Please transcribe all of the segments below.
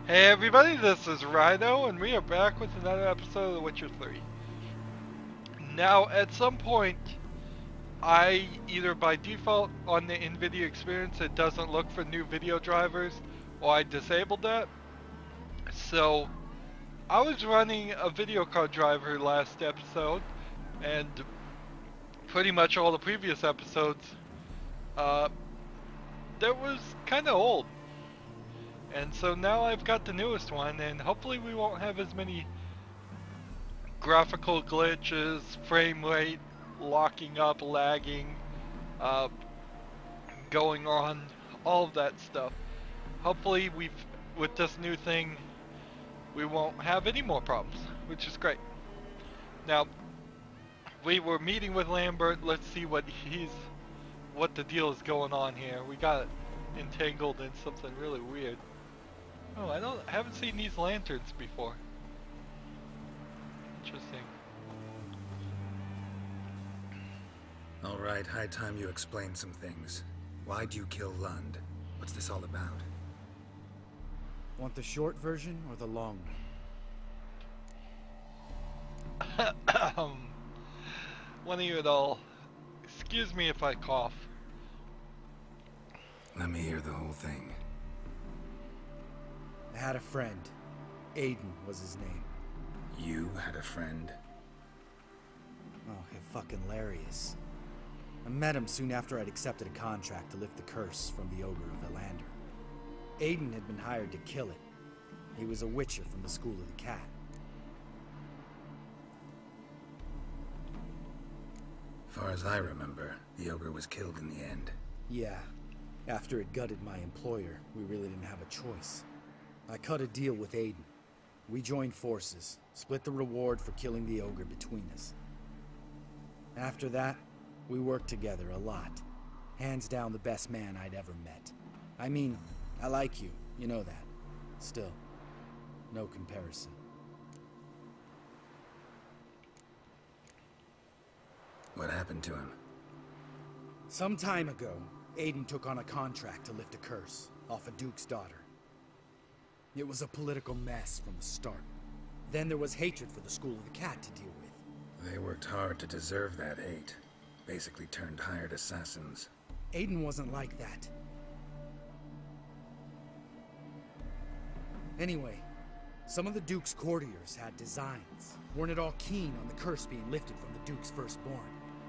Hey everybody, this is Rydo, and we are back with another episode of The Witcher 3. Now, at some point, I either by default on the NVIDIA experience it doesn't look for new video drivers, or I disabled that. So, I was running a video card driver last episode, and pretty much all the previous episodes, uh, that was kind of old. And so now I've got the newest one, and hopefully we won't have as many graphical glitches, frame rate locking up, lagging, uh, going on, all of that stuff. Hopefully, with this new thing, we won't have any more problems, which is great. Now, we were meeting with Lambert. Let's see what the deal is going on here. We got entangled in something really weird. Oh, I haven't seen these lanterns before. Interesting. All right, high time you explain some things. Why'd you kill Lund? What's this all about? Want the short version or the long one? One of you at all. Excuse me if I cough. Let me hear the whole thing. I had a friend. Aiden was his name. You had a friend? Oh, fucking hilarious. I met him soon after I'd accepted a contract to lift the curse from the Ogre of Elander. Aiden had been hired to kill it. He was a witcher from the School of the Cat. Far as I remember, the ogre was killed in the end. Yeah. After it gutted my employer, we really didn't have a choice. I cut a deal with Aiden. We joined forces, split the reward for killing the ogre between us. After that, we worked together a lot. Hands down the best man I'd ever met. I mean, I like you, you know that. Still, no comparison. What happened to him? Some time ago, Aiden took on a contract to lift a curse off a duke's daughter. It was a political mess from the start. Then there was hatred for the School of the Cat to deal with. They worked hard to deserve that hate. Basically turned hired assassins. Aiden wasn't like that. Anyway, some of the Duke's courtiers had designs. Weren't at all keen on the curse being lifted from the Duke's firstborn.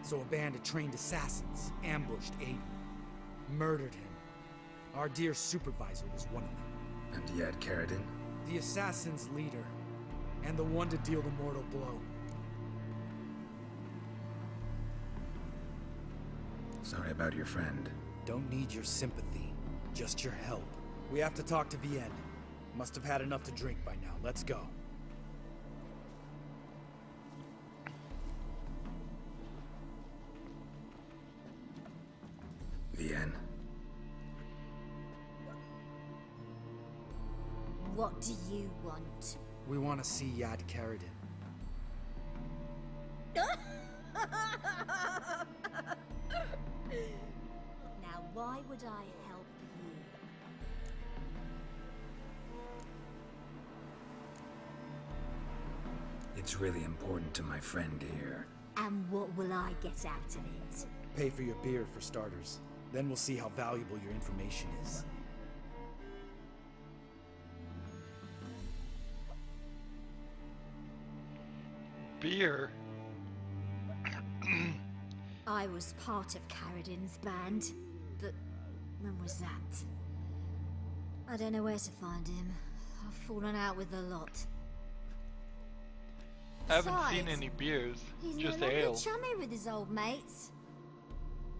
So a band of trained assassins ambushed Aiden. Murdered him. Our dear supervisor was one of them. And you had Carradine? The assassin's leader. And the one to deal the mortal blow. Sorry about your friend. Don't need your sympathy. Just your help. We have to talk to Vienne. Must have had enough to drink by now. Let's go. Vienne? What do you want? We want to see Yad Carradine. Now, why would I help you? It's really important to my friend here. And what will I get out of it? Pay for your beer for starters. Then we'll see how valuable your information is. Beer? I was part of Carradine's band, but when was that? I don't know where to find him. I've fallen out with a lot. Haven't seen Besides, any beers, He's just no longer ale. chummy with his old mates.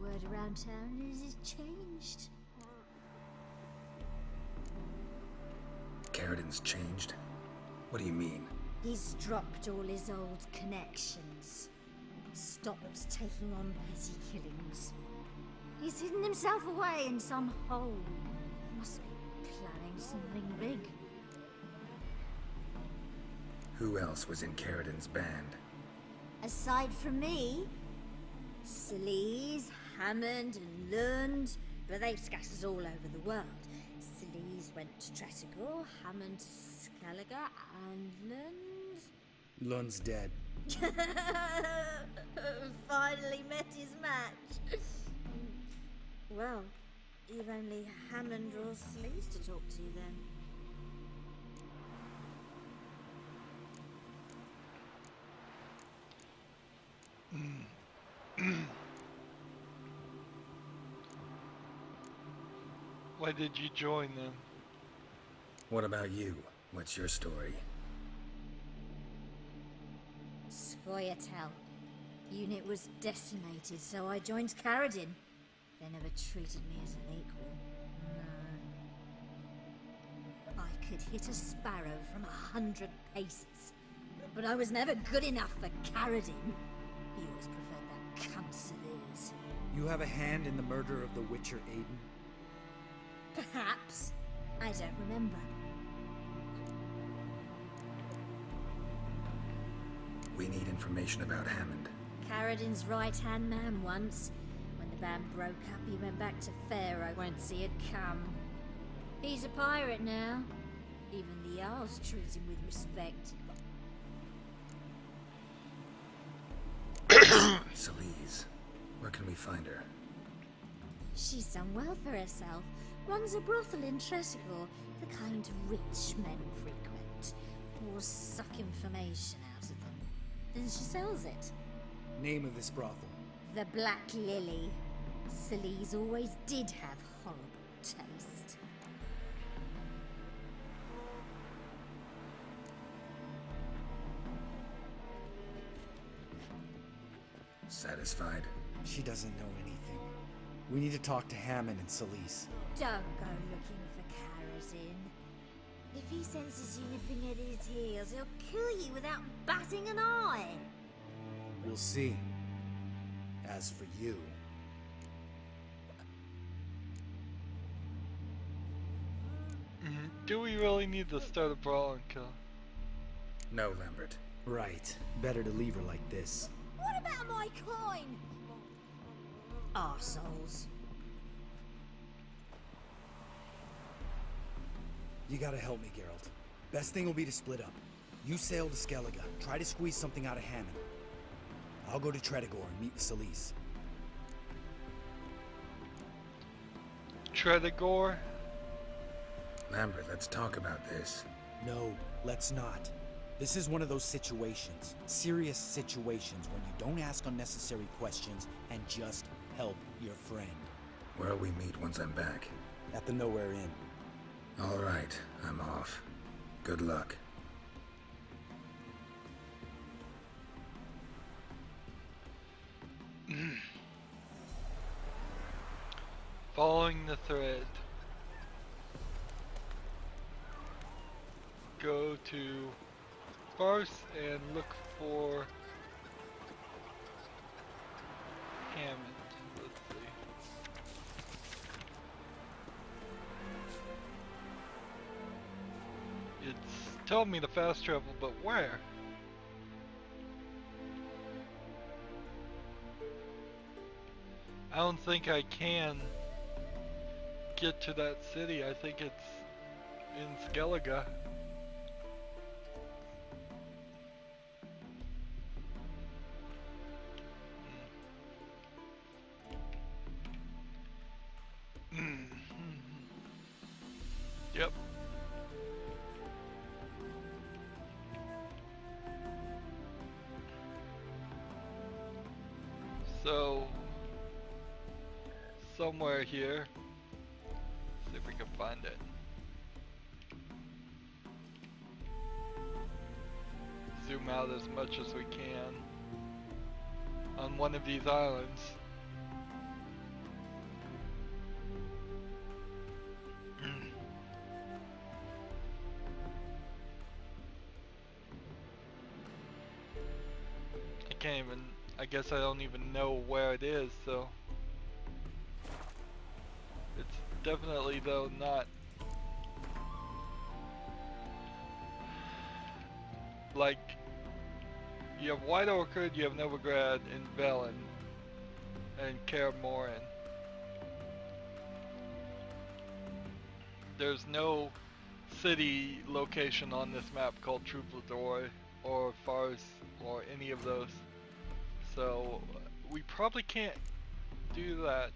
Word around town is he's changed. Carradine's changed? What do you mean? He's dropped all his old connections. Stopped taking on petty killings. He's hidden himself away in some hole. Must be planning something big. Who else was in Carradine's band? Aside from me, Sleaze, Hammond and Lund, but they've scattered all over the world. Sleaze went to Tretogor, Hammond, Skellige, and Lund. Lund's dead. Finally met his match. Well, you've only Hammond or Sleaze to talk to then. Why did you join them? What about you? What's your story? Scoia'tael. Unit was decimated, so I joined Caradin. They never treated me as an equal. No. I could hit a sparrow from 100 paces, but I was never good enough for Caradin. He always preferred that cunt Sleaze. You have a hand in the murder of the Witcher Aiden? Perhaps. I don't remember. We need information about Hammond. Caradin's right-hand man once. When the band broke up, he went back to Pharaoh whence he had come. He's a pirate now. Even the Jarls treat him with respect. Sleaze. Where can we find her? She's done well for herself. Runs a brothel in Tretogor, the kind rich men frequent. Or suck information out of them. Then she sells it. Name of this brothel? The Black Lily. Sleaze always did have horrible taste. Satisfied? She doesn't know anything. We need to talk to Hammond and Sleaze. Don't go looking for Caradin. If he senses you nipping at his heels, he'll kill you without batting an eye. We'll see. As for you... Do we really need to start a brawl and kill? No, Lambert. Right. Better to leave her like this. What about my coin? Arseholes. You gotta help me, Geralt. Best thing will be to split up. You sail to Skellige. Try to squeeze something out of Hammond. I'll go to Tretogor and meet with Sleaze. Tretogor? Lambert, let's talk about this. No, let's not. This is one of those situations. Serious situations when you don't ask unnecessary questions and just help your friend. Where'll we meet once I'm back? At the Nowhere Inn. All right, I'm off. Good luck. Following the thread. Go to Farce and look for Hammond. Let's see. It's telling me to fast travel, but where? I don't think I can get to that city. I think it's in Skellige. Yep. So, somewhere here, see if we can find it. Zoom out as much as we can on one of these islands. I guess I don't even know where it is, so it's definitely though not like you have White Orchard, you have Novigrad and Velen and Kaer Morhen. There's no city location on this map called Troubadour or Farce or any of those. So we probably can't do that.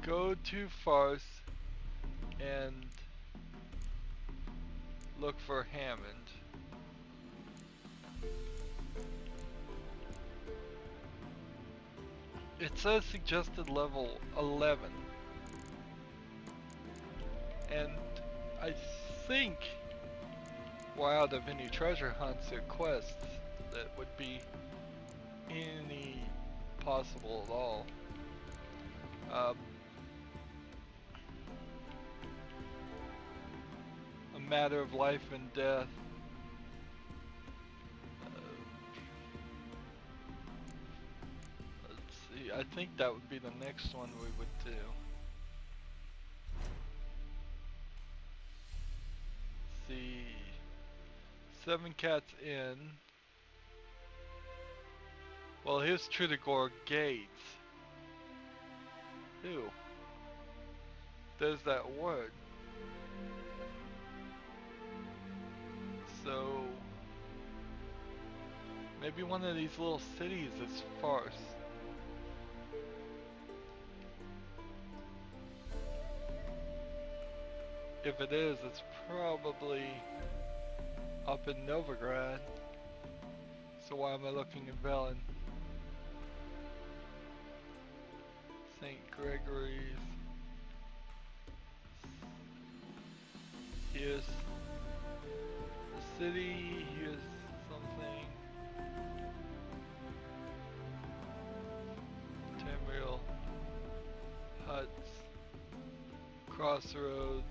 Go to Farce and look for Hammond. It says suggested level 11. And I think we're out of any treasure hunts or quests that would be any possible at all. A matter of life and death. Let's see, I think that would be the next one we would do. See, 7 Cats Inn. Well, here's Troubadour Gates. Ew. There's that word. So maybe one of these little cities is Farce. If it is, it's probably up in Novigrad. So why am I looking in Velen? St. Gregory's. Here's the city, here's something. Tamriel. Huts. Crossroads.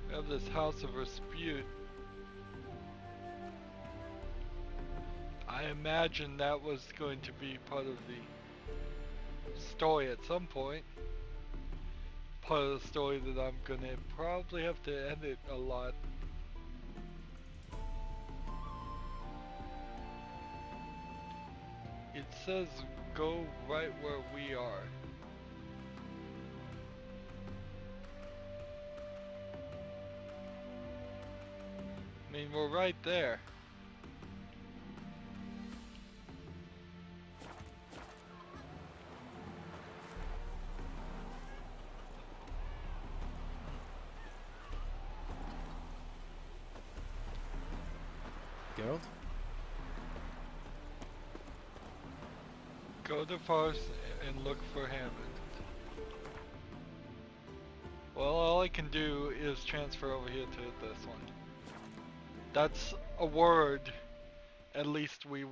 We have this House of Dispute. I imagine that was going to be part of the story at some point. Part of the story that I'm gonna probably have to edit a lot. It says go right where we are. I mean, we're right there. Geralt? Go to Farce and look for Hammond. Well, all I can do is transfer over here to this one. That's a word, at least we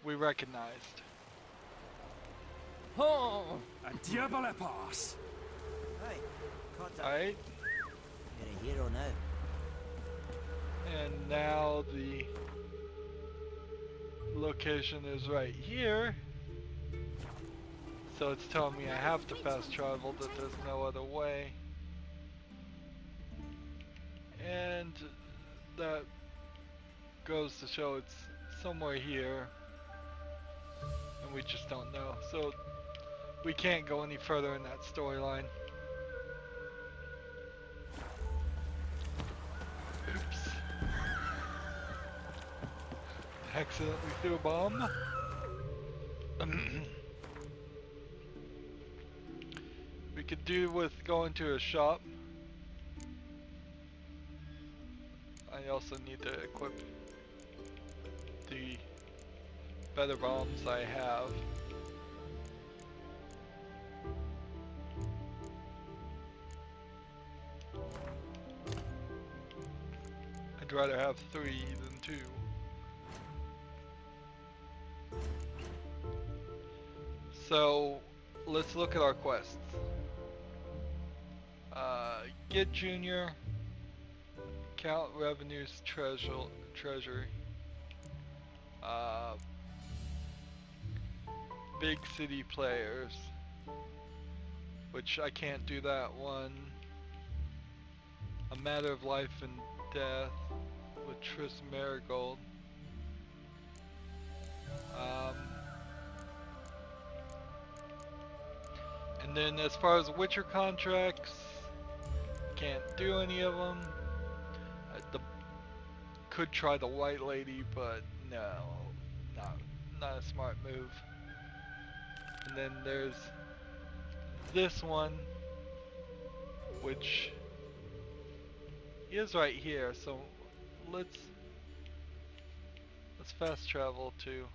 recognized. Oh, a diable pass. Right, contact. Alright, You're a hero now. and now the location is right here. So it's telling me I have to fast travel, that there's no other way. And that goes to show it's somewhere here. And we just don't know. So we can't go any further in that storyline. Oops. Accidentally threw a bomb. We could do with going to a shop. I also need to equip the better bombs I have. I'd rather have 3 than 2. So let's look at our quests. Get Junior, count revenues, treasury. Big city players, which I can't do that one. A Matter of Life and Death with Triss Marigold. And then as far as Witcher contracts, can't do any of them. Could try the White Lady, but no, not a smart move. And then there's this one, which is right here. So let's fast travel to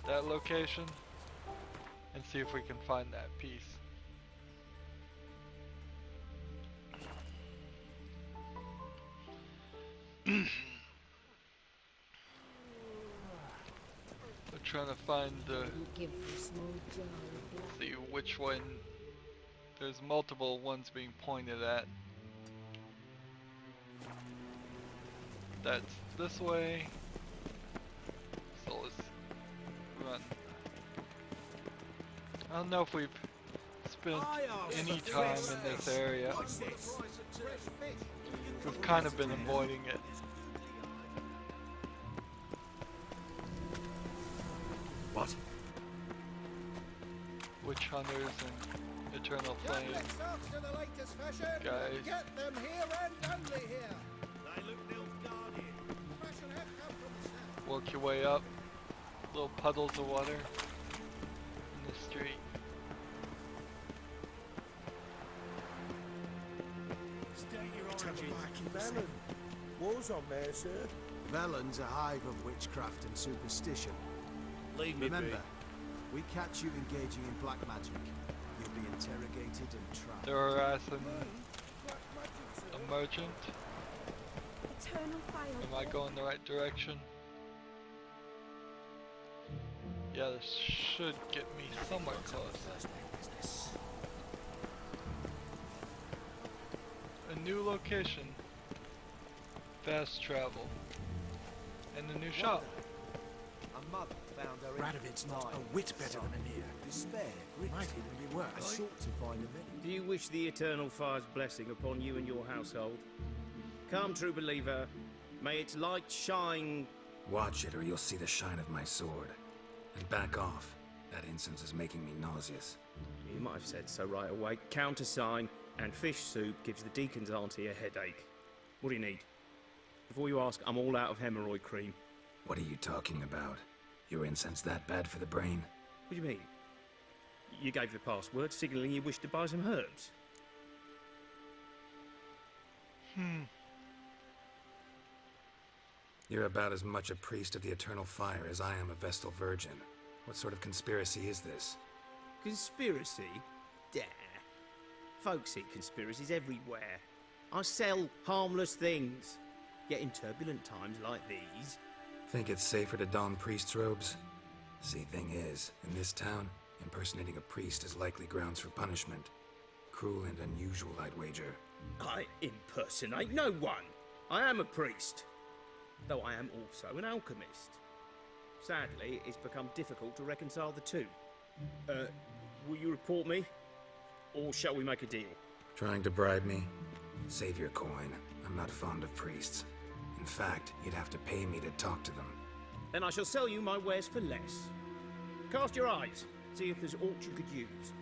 that location and see if we can find that piece. We're trying to find the, see which one. There's multiple ones being pointed at. That's this way. So let's run. I don't know if we've spent any time in this area. We've kind of been avoiding it. What? Witch hunters and eternal flames. Guys. Get them here and only here. Work your way up. Little puddles of water in the street. Velen. War's on there, sir. Velen's a hive of witchcraft and superstition. Remember, we catch you engaging in black magic. You'll be interrogated and tried. They're harassing a merchant. Am I going the right direction? Yeah, this should get me somewhere close. A new location. Fast travel. And a new shop. A mother found her Radovid's not a whit better than Anir. despair. Might even be I worse. sought to find a village. Do you wish the Eternal Fire's blessing upon you and your household? Come, true believer, may its light shine. Watch it or you'll see the shine of my sword. And back off. That incense is making me nauseous. You might have said so right away. Countersign and fish soup gives the deacon's auntie a headache. What do you need? Before you ask, I'm all out of hemorrhoid cream. What are you talking about? Your incense that bad for the brain? What do you mean? You gave the password, signalling you wished to buy some herbs. You're about as much a priest of the Eternal Fire as I am a Vestal Virgin. What sort of conspiracy is this? Conspiracy? Dare. Folks see conspiracies everywhere. I sell harmless things. Yet in turbulent times like these... Think it's safer to don priest's robes? See, thing is, in this town, impersonating a priest is likely grounds for punishment. Cruel and unusual, I'd wager. I impersonate no one. I am a priest. Though I am also an alchemist. Sadly, it's become difficult to reconcile the two. Will you report me? Or shall we make a deal? Trying to bribe me? Save your coin. I'm not fond of priests. In fact, you'd have to pay me to talk to them. Then I shall sell you my wares for less. Cast your eyes. See if there's aught you could use.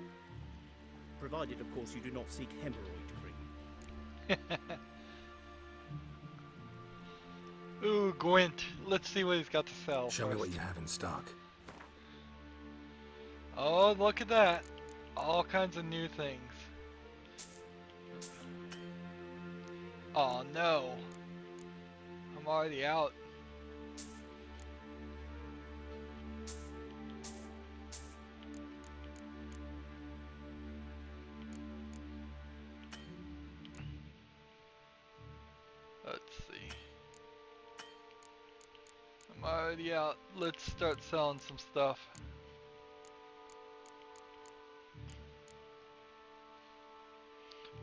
Provided, of course, you do not seek hemorrhoid cream. Ooh, Gwent. Let's see what he's got to sell. Show me first. what you have in stock. Oh, look at that. All kinds of new things. Oh no. I'm already out. Let's see. I'm already out. Let's start selling some stuff.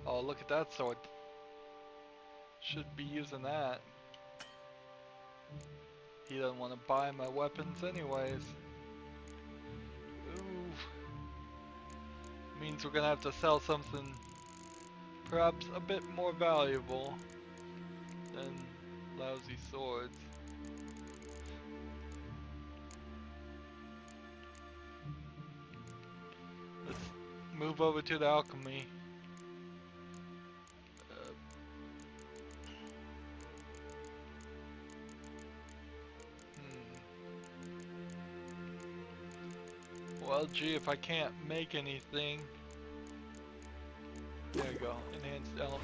Oh, look at that sword. Should be using that. He doesn't want to buy my weapons anyways. Ooh. Means we're gonna have to sell something perhaps a bit more valuable than lousy swords. Let's move over to the alchemy. Well, gee, if I can't make anything, there you go. Enhanced elemental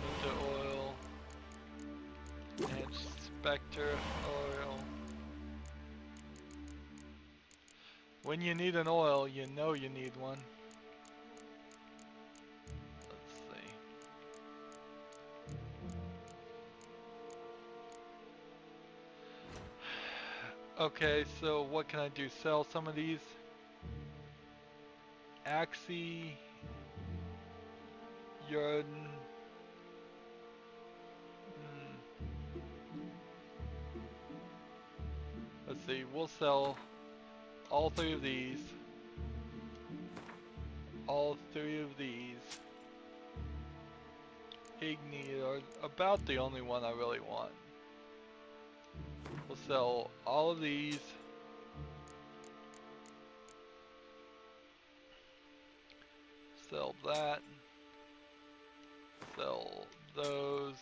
oil, enhanced spectre oil. When you need an oil, you know you need one. Let's see. Okay, so what can I do? Sell some of these. Axie, Yurden. Let's see, we'll sell all three of these. All three of these. Igni are about the only one I really want. We'll sell all of these. Sell that. Sell those.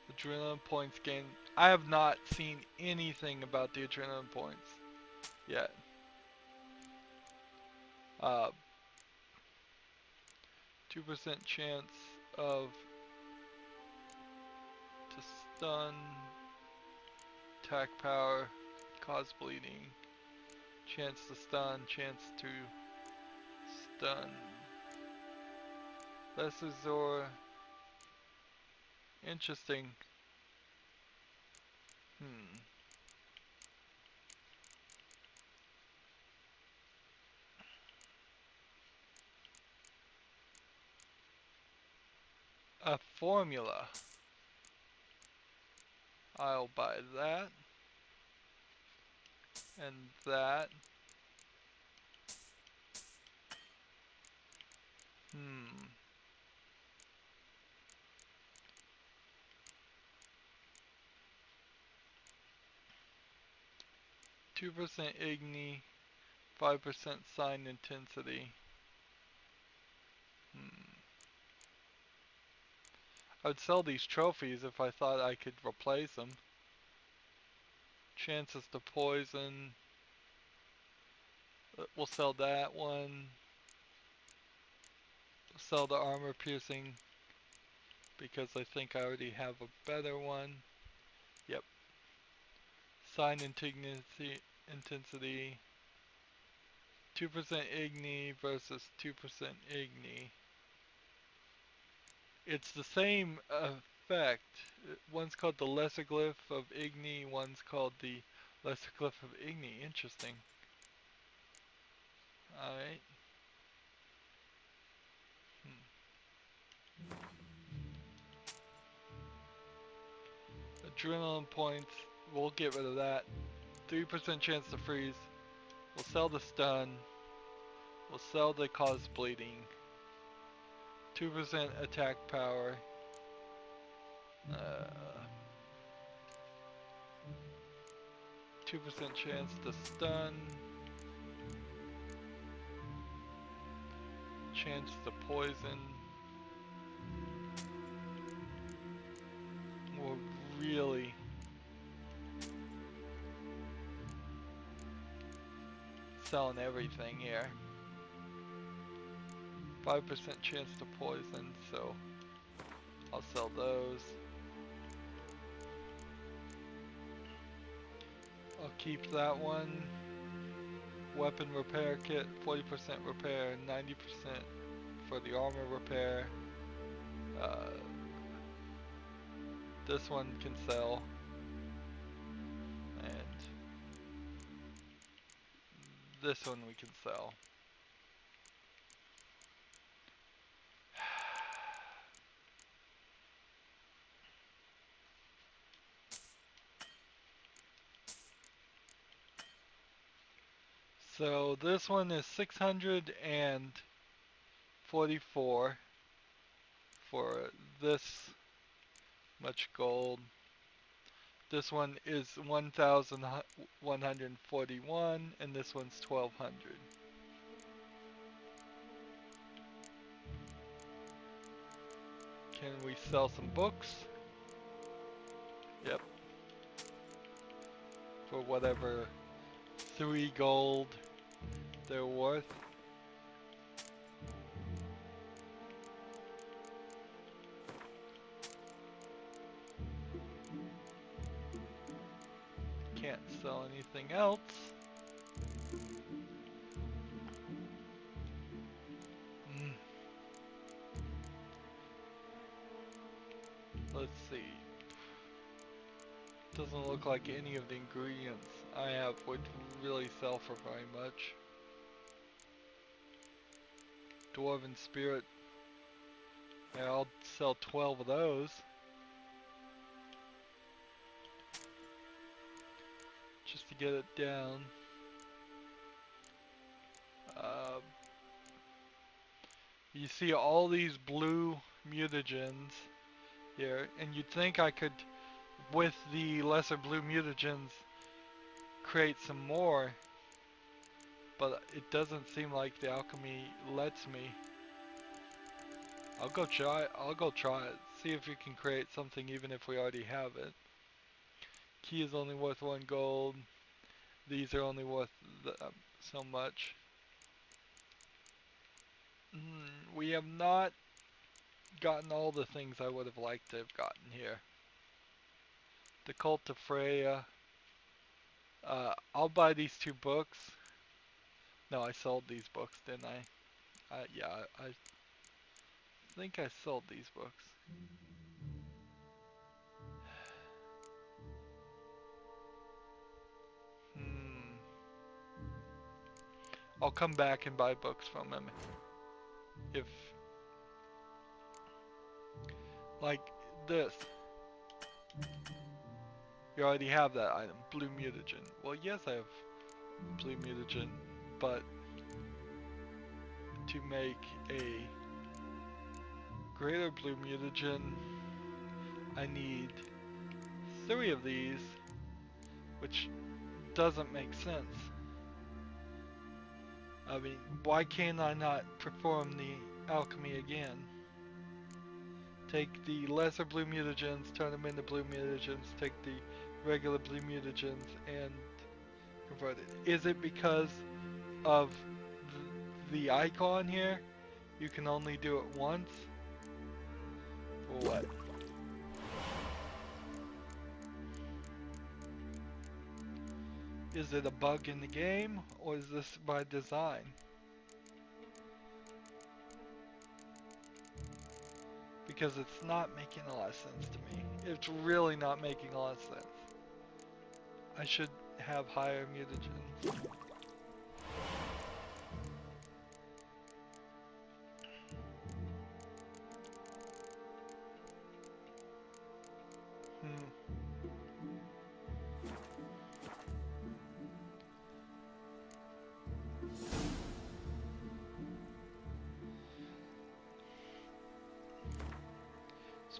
Adrenaline points gained. I have not seen anything about the adrenaline points yet. 2% chance of to stun, attack power, cause bleeding, chance to stun, chance to stun. Lesser Zor. Interesting. A formula. I'll buy that. And that. 2% Igni, 5% sign intensity. I'd sell these trophies if I thought I could replace them. Chances to poison. We'll sell that one. We'll sell the armor piercing because I think I already have a better one. Yep. Sign intensity. 2% Igni versus 2% Igni. It's the same effect. One's called the Lesser Glyph of Igni, one's called the Lesser Glyph of Igni. Interesting. Alright. Adrenaline points. We'll get rid of that. 3% chance to freeze. We'll sell the stun. We'll sell the cause bleeding. 2% attack power. 2% chance to stun. Chance to poison. We're really selling everything here. 5% chance to poison, so I'll sell those. I'll keep that one. Weapon repair kit, 40% repair, 90% for the armor repair. This one can sell. And this one we can sell. So this one is 644. for this much gold. This one is 1,141 and this one's 1,200. Can we sell some books? Yep. For whatever 3 gold they're worth. Can't sell anything else. Let's see. Doesn't look like any of the ingredients I have would really sell for very much. Dwarven Spirit. Yeah, I'll sell 12 of those. Just to get it down. You see all these blue mutagens here, and you'd think I could, with the lesser blue mutagens, create some more, but it doesn't seem like the alchemy lets me. I'll go try it. See if you can create something even if we already have it. Key is only worth 1 gold. These are only worth so much. We have not gotten all the things I would have liked to have gotten here. The Cult of Freya. I'll buy these 2 books. No, I sold these books, didn't I? Yeah, I think I sold these books. I'll come back and buy books from him. If, like this. You already have that item, blue mutagen. Well, yes, I have blue mutagen, but to make a greater blue mutagen, I need 3 of these, which doesn't make sense. I mean, why can't I not perform the alchemy again? Take the lesser blue mutagens, turn them into blue mutagens, take the regular blue mutagens and convert it. Is it because of the icon here? You can only do it once? Or what? Is it a bug in the game, or is this by design? Because it's not making a lot of sense to me. It's really not making a lot of sense. I should have higher mutagens.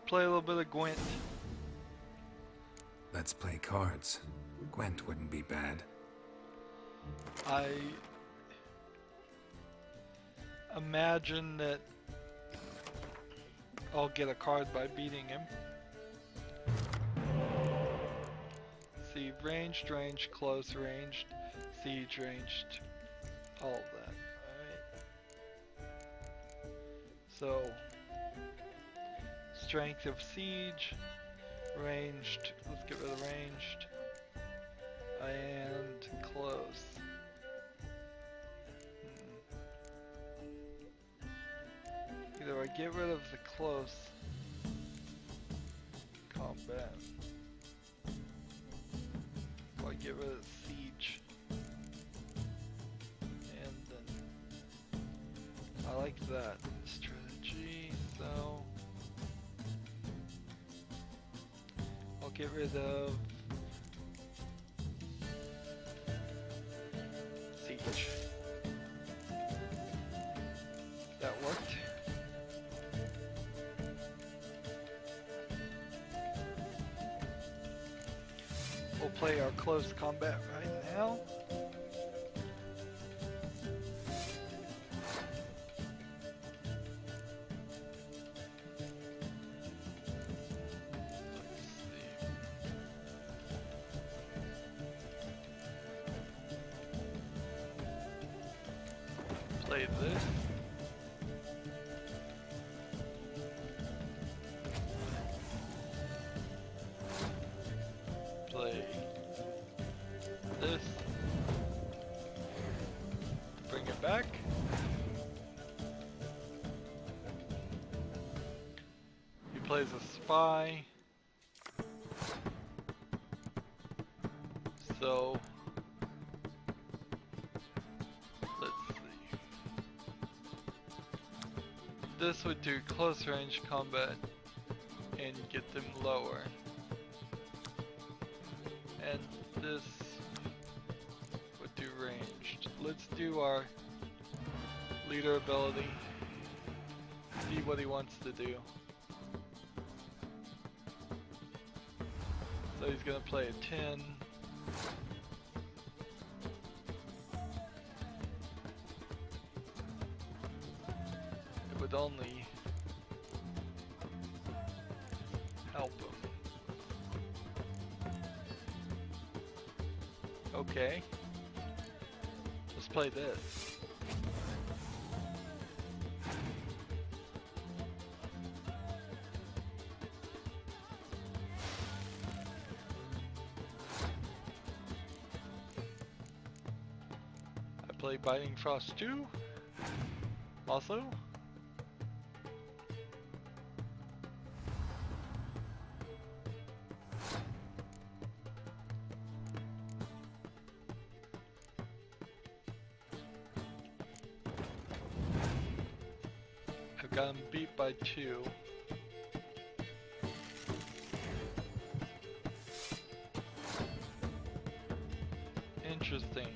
Play a little bit of Gwent. Let's play cards. Gwent wouldn't be bad. I imagine that I'll get a card by beating him. See, ranged, close, ranged, siege, ranged, all of that. Alright. So, strength of siege, ranged, let's get rid of ranged, and close. Either I get rid of the close combat, or I get rid of siege, and then I like that strategy, so I'll get rid of siege. That worked. We'll play our close combat right now. Play this. Play this. Bring it back. He plays a spy. So let's see. This would do close range combat and get them lower. And this would do ranged. Let's do our leader ability. See what he wants to do. So he's gonna play a 10. It would only help him. Okay. Let's play this. I play Biting Frost 2. Also. I've got him beat by 2. Interesting.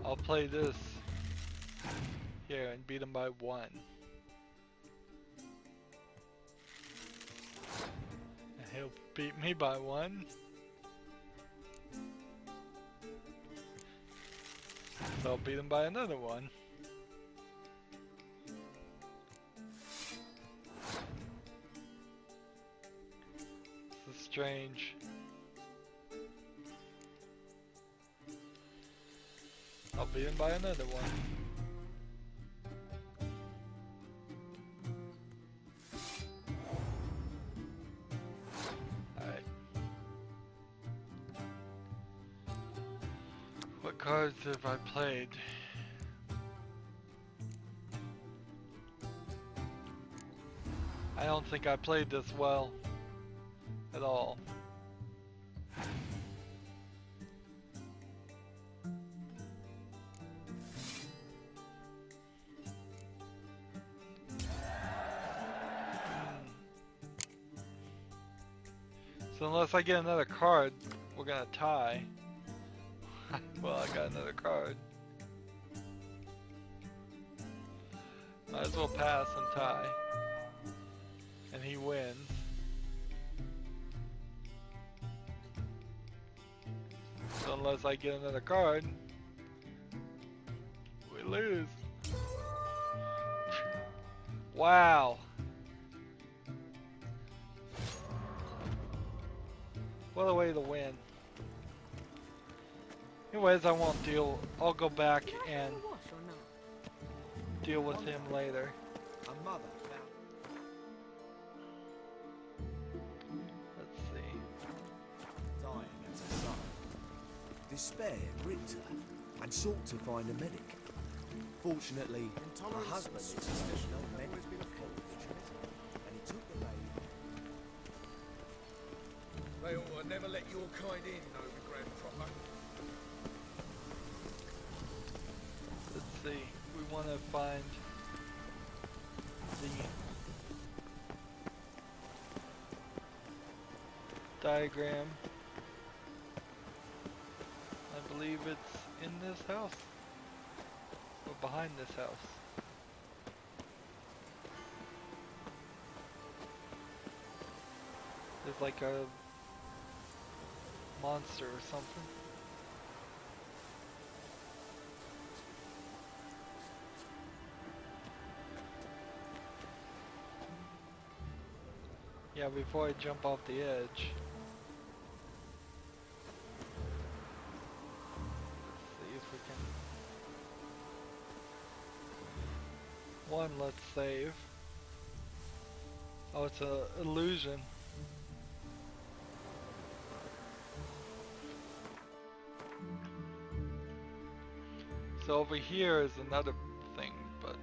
I'll play this here and beat him by 1. And he'll beat me by 1. So I'll beat him by another 1. This is strange. I'll beat him by another 1. Alright. What cards have I played? I don't think I played this well at all. So unless I get another card, we're gonna tie. Well, I got another card. Might as well pass and tie. And he wins. So unless I get another card, we lose. Wow. What a way to win. Anyways, I won't deal. I'll go back and deal with him later. A mother Let's see. dying as a son. Despair gripped her and sought to find a medic. Fortunately, her husband is no medic and he took the baby. They ought to never let your kind in, Novi Grand Proper. Let's see. We want to find the diagram. I believe it's in this house. Or behind this house. There's like a monster or something. Yeah, before I jump off the edge. Let's see if we can. One, let's save. Oh, it's an illusion. So over here is another thing, but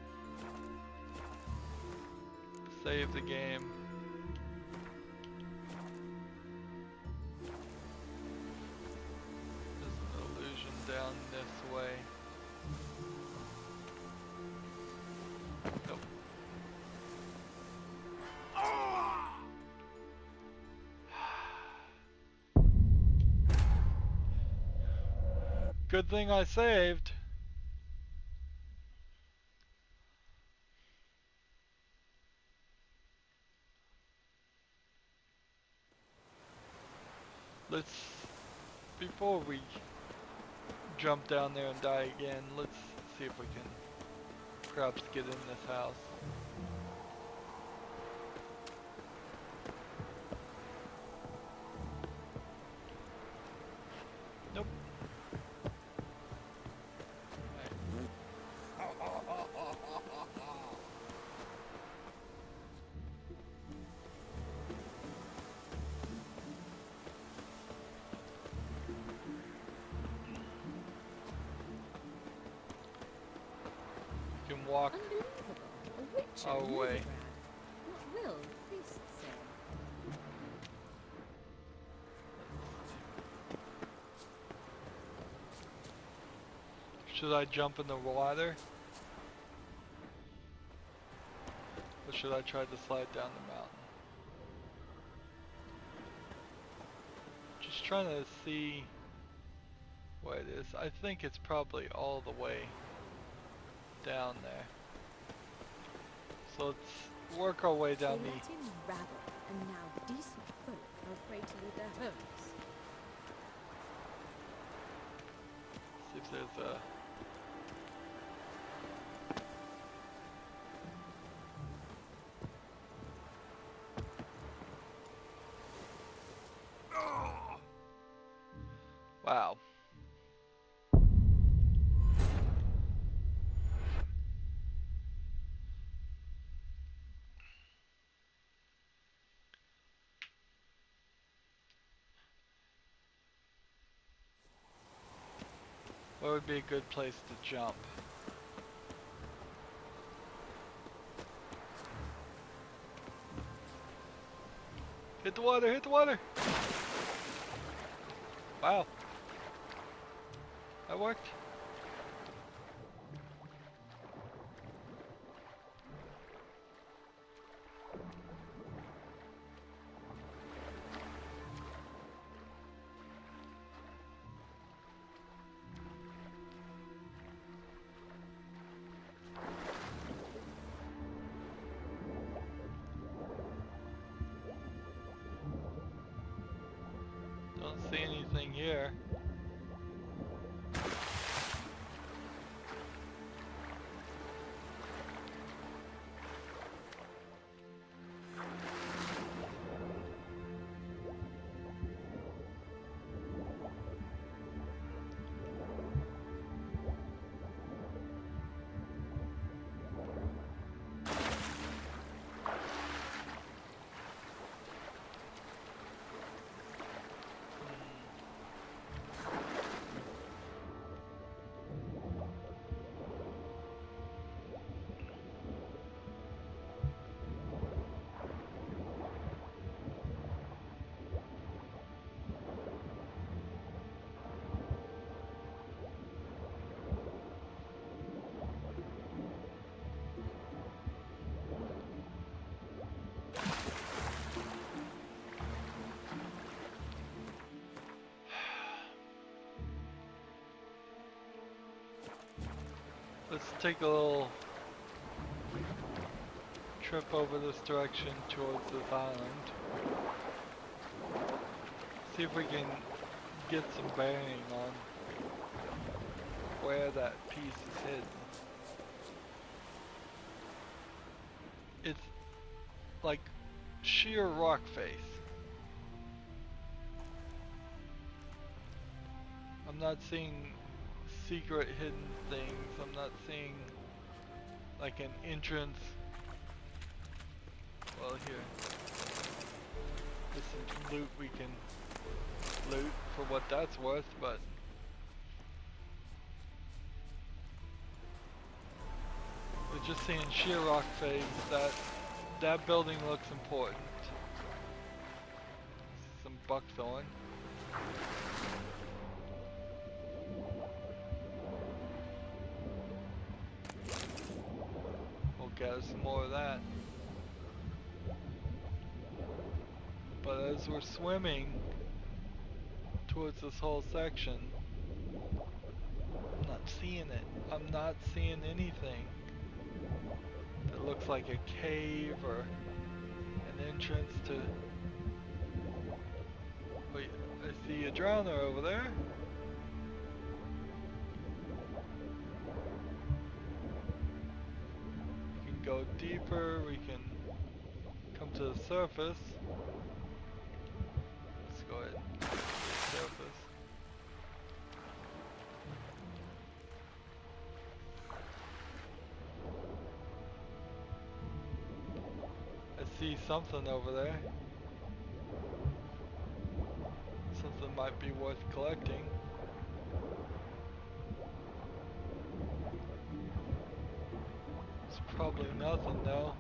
save the game. There's an illusion down this way. Nope. Good thing I saved. Let's, before we jump down there and die again, let's see if we can perhaps get in this house. Nope. You can walk Unbelievable. A witch our and way. What will the priest say? Should I jump in the water? Or should I try to slide down the mountain? Just trying to see what it is. I think it's probably all the way down there. So let's work our way down They the... let him rabble, and now decent folk are afraid to leave their homes. See if there's a... Wow. Where would be a good place to jump? Hit the water, hit the water! Wow. That worked. Don't see anything here. Let's take a little trip over this direction towards this island. See if we can get some bearing on where that piece is hidden. It's like sheer rock face. I'm not seeing secret hidden things. I'm not seeing like an entrance. Well, here. There's some loot we can loot for what that's worth, but we're just seeing sheer rock face. That building looks important. Some buckthorn. We'll gather some more of that. But as we're swimming towards this whole section, I'm not seeing it. I'm not seeing anything that looks like a cave or an entrance to... Wait, I see a drowner over there. We can go deeper, we can come to the surface. Let's go ahead and go to the surface. I see something over there. Something might be worth collecting. It's probably nothing though.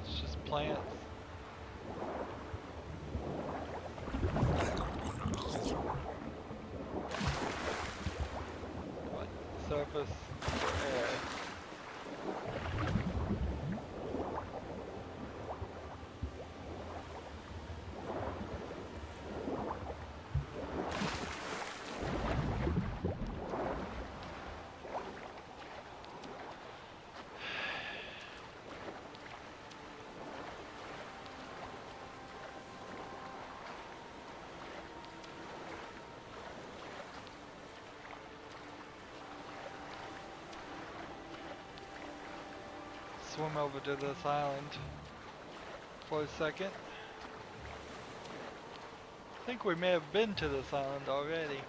It's just plants. What? Surface air. Swim over to this island for a second. I think we may have been to this island already.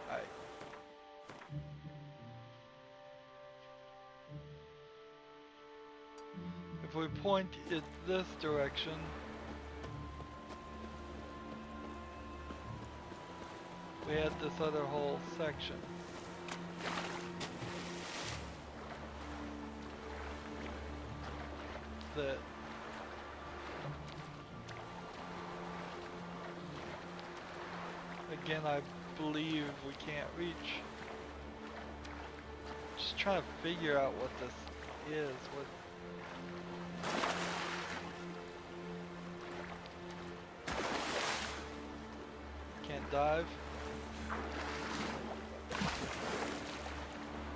Alright. If we point it this direction, we had this other whole section. That again I believe we can't reach. Just trying to figure out what this is. Can't dive.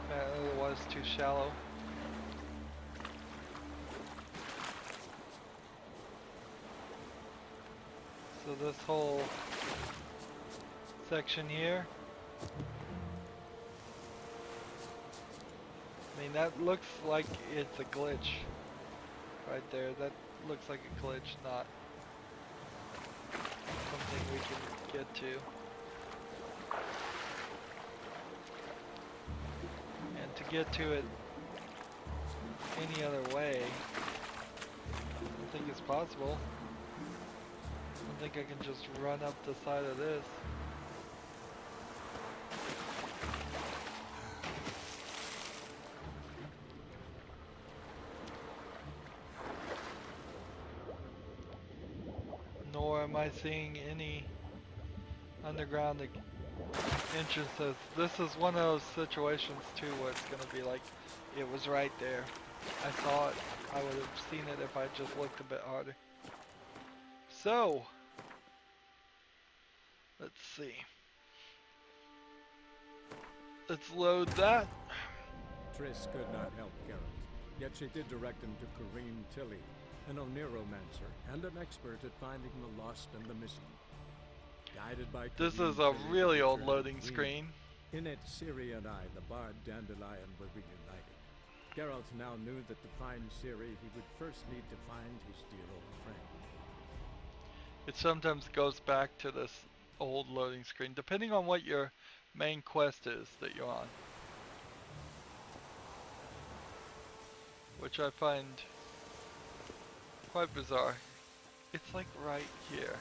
Apparently it was too shallow. So this whole section here, I mean that looks like it's a glitch right there. That looks like a glitch, not something we can get to. And to get to it any other way, I don't think it's possible. I don't think I can just run up the side of this. Nor am I seeing any underground Entrance says, this is one of those situations too where it's gonna be like, it was right there. I saw it. I would have seen it if I just looked a bit harder. So, let's see. Let's load that. Triss could not help Geralt, yet she did direct him to Kareem Tilly, an Oniromancer and an expert at finding the lost and the missing. Guided by This Kareem is a Tilly, really the old Witcher had loading a dream. screen. In it, Ciri and I, the bard Dandelion, were reunited. Geralt now knew that to find Ciri, he would first need to find his dear old friend. It sometimes goes back to this old loading screen, depending on what your main quest is that you're on. Which I find quite bizarre. It's like right here.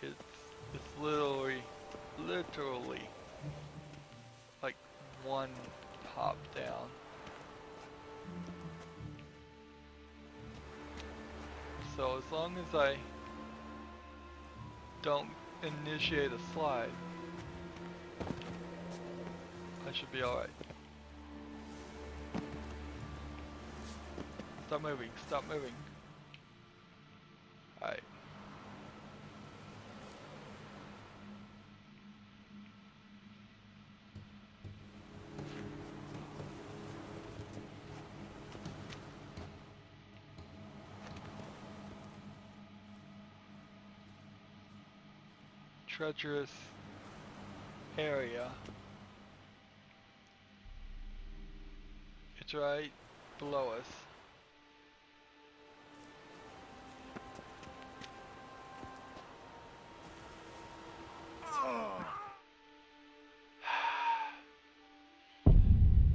It's literally like one hop down. So as long as I don't initiate a slide, I should be alright. Stop moving, stop moving. Alright. Treacherous area. It's right below us.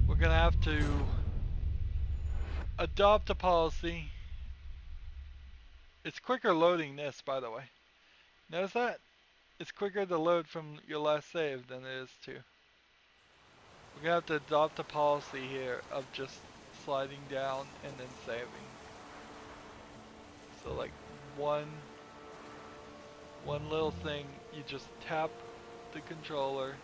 We're gonna have to adopt a policy. It's quicker loading this, by the way. Notice that? It's quicker to load from your last save than it is to. We're gonna have to adopt a policy here of just sliding down and then saving. So like one little thing, you just tap the controller.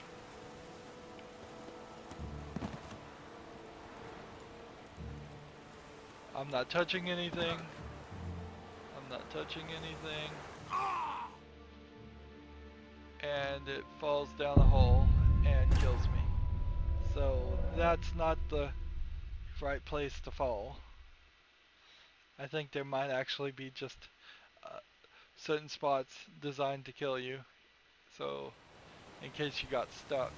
I'm not touching anything. I'm not touching anything. And it falls down a hole and kills me. So that's not the right place to fall. I think there might actually be just certain spots designed to kill you. So in case you got stuck.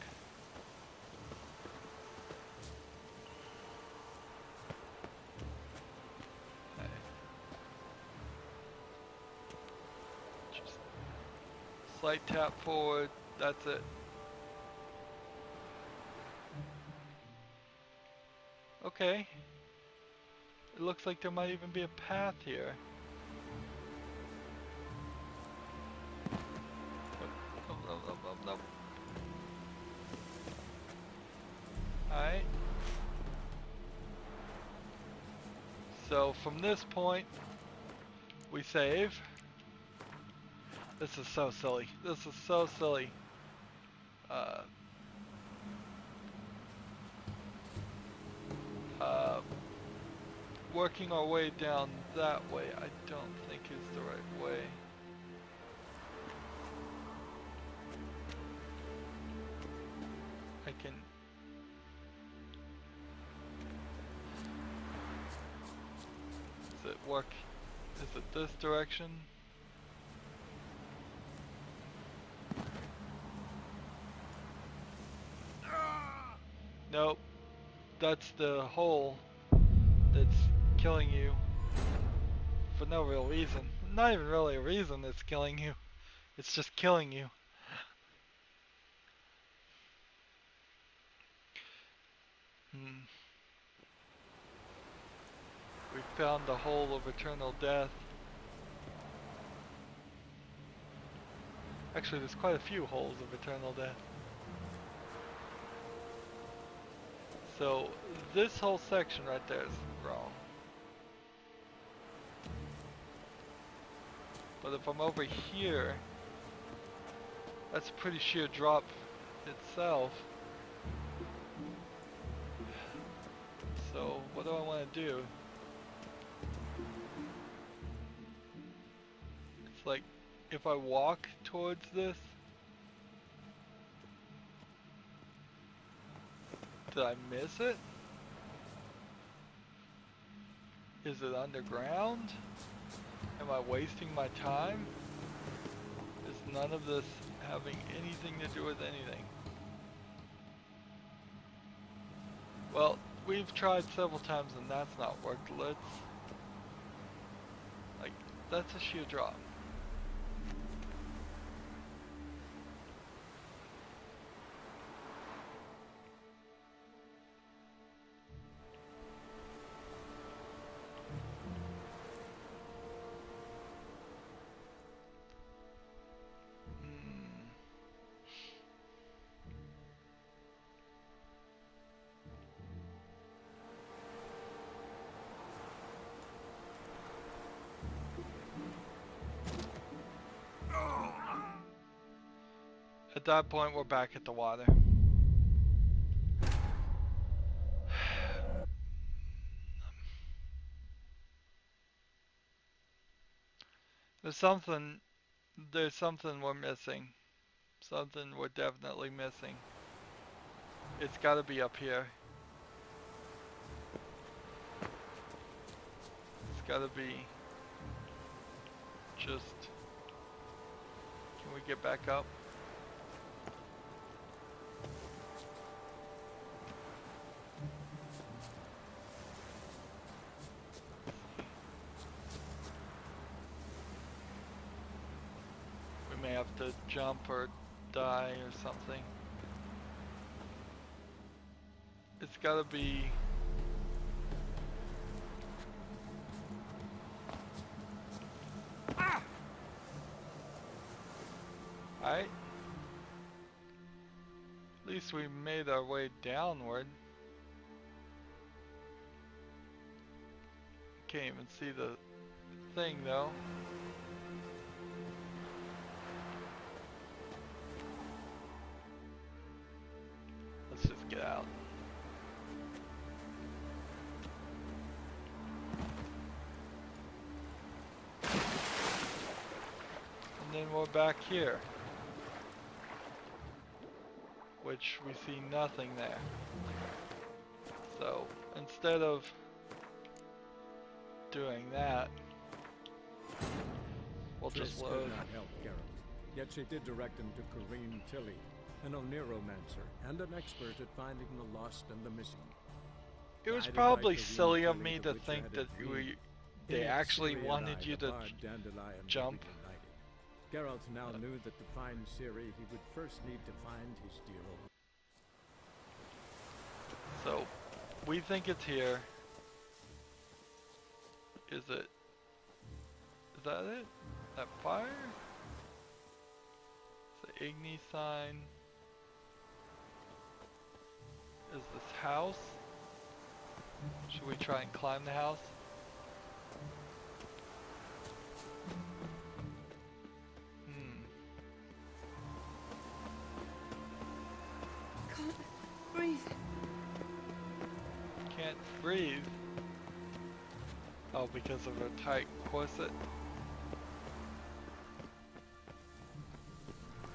Okay. Just slight tap forward, that's it. Okay. It looks like there might even be a path here. No. Alright. So from this point, we save. This is so silly. This is so silly. Working our way down that way, I don't think is the right way. I can... Does it work? Is it this direction? Nope. That's the hole that's killing you for no real reason. Not even really a reason it's killing you. It's just killing you. We found the hole of eternal death. Actually, there's quite a few holes of eternal death. So, this whole section right there is wrong. But if I'm over here, that's a pretty sheer drop itself. So what do I want to do? It's like if I walk towards this, did I miss it? Is it underground? Am I wasting my time? Is none of this having anything to do with anything? Well, we've tried several times and that's not worked. Let's... like, that's a sheer drop. At that point, we're back at the water. There's something we're missing. Something we're definitely missing. It's gotta be up here. It's gotta be just... Can we get back up? We may have to jump or die or something. It's gotta be... Alright. At least we made our way downward. Can't even see the thing though. Let's just get out. And then we're back here. Which we see nothing there. So instead of doing that, we'll just load. Could not help Geralt, yet she did direct him to Corrine Tilly, an Oneiromancer and an expert at finding the lost and the missing. It was Guided probably by Corrine silly of Tilly, me the to witch think had that a dream. they In it, actually Ciri and wanted I, you the to bard Dandelion, would jump. be delighted. Geralt now knew that to find Ciri, he would first need to find his dear old... So, we think it's here. Is it? Is that it? That fire? It's the Igni sign. Is this house? Should we try and climb the house? Can't breathe. Can't breathe. Oh, because of a tight corset.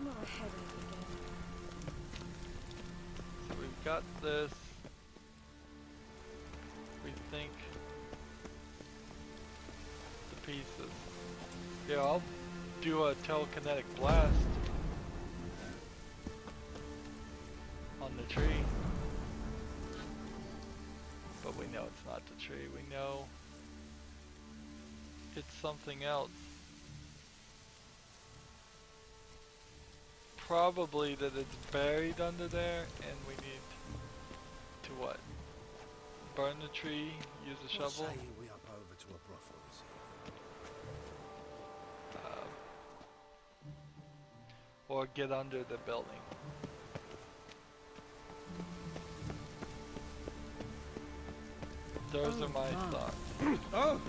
Not a headache again. So we've got this. We think the pieces. Yeah, I'll do a telekinetic blast on the tree. But we know it's not the tree. We know it's something else. Probably that it's buried under there and we need to what? Burn the tree, use a shovel? Say we up over to a brothel, is it? Or get under the building. Those are my thoughts. Oh!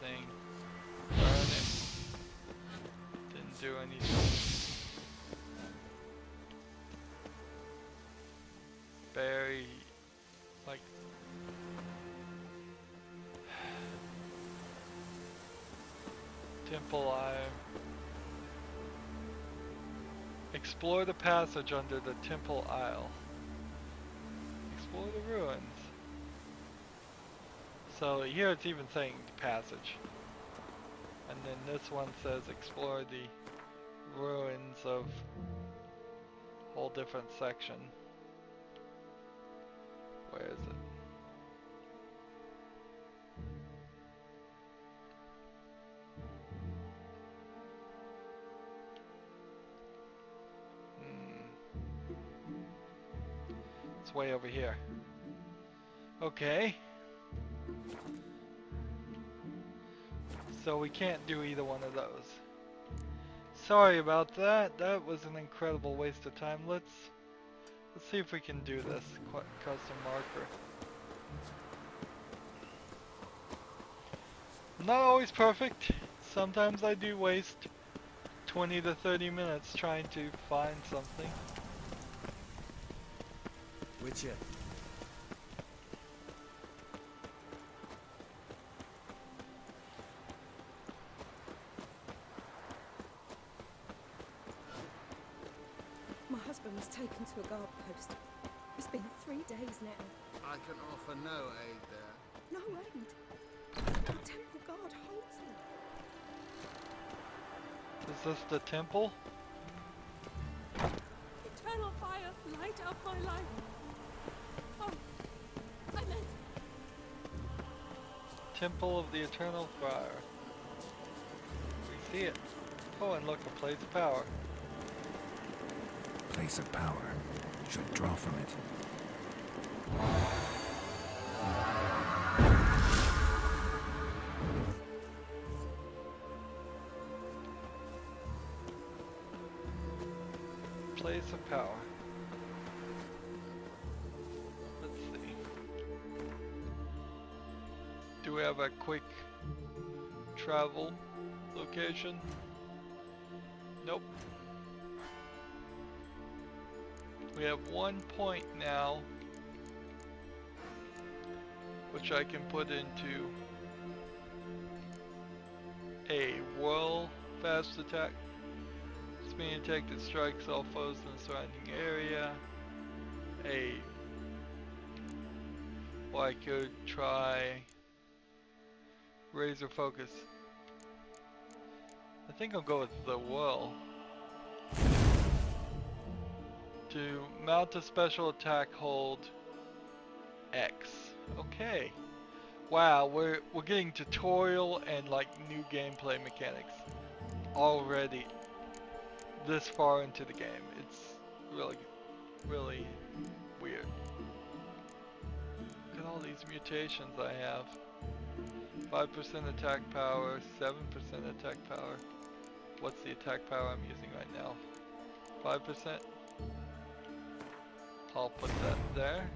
anything. Burn it. Didn't do anything. Bury, like, Temple Eye. Explore the passage under the Temple Isle. Explore the ruins. So here it's even saying passage. And then this one says explore the ruins of a whole different section. Where is it? It's way over here. Okay. So we can't do either one of those. Sorry about that. That was an incredible waste of time. Let's see if we can do this custom marker. Not always perfect. Sometimes I do waste 20 to 30 minutes trying to find something. Witcher. My husband was taken to a guard post. It's been 3 days now. I can offer no aid there. No aid. The temple guard holds him. Is this the temple? Eternal fire, light up my life. Oh, I meant... Temple of the Eternal Fire. We see it. Oh, and look, a place of power. Place of power. Should draw from it. Place of power. Let's see. Do we have a quick travel location? Nope. We have 1 point now, which I can put into a whirl fast attack. Speed attack that strikes all foes in the surrounding area. Or I could try razor focus. I think I'll go with the whirl. To mount a special attack, hold X. Okay. Wow, we're getting tutorial and like new gameplay mechanics already this far into the game. It's really weird. Look at all these mutations I have. 5% attack power, 7% attack power. What's the attack power I'm using right now? 5%? I'll put that there.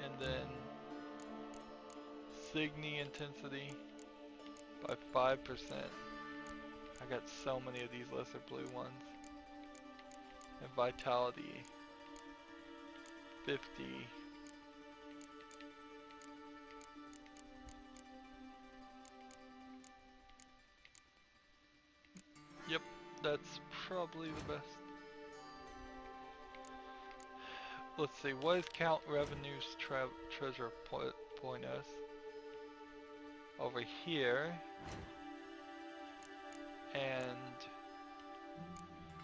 And then Signy intensity by 5%. I got so many of these lesser blue ones. And vitality 50. Yep, that's probably the best. Let's see, what is count revenues treasure point us? Over here. And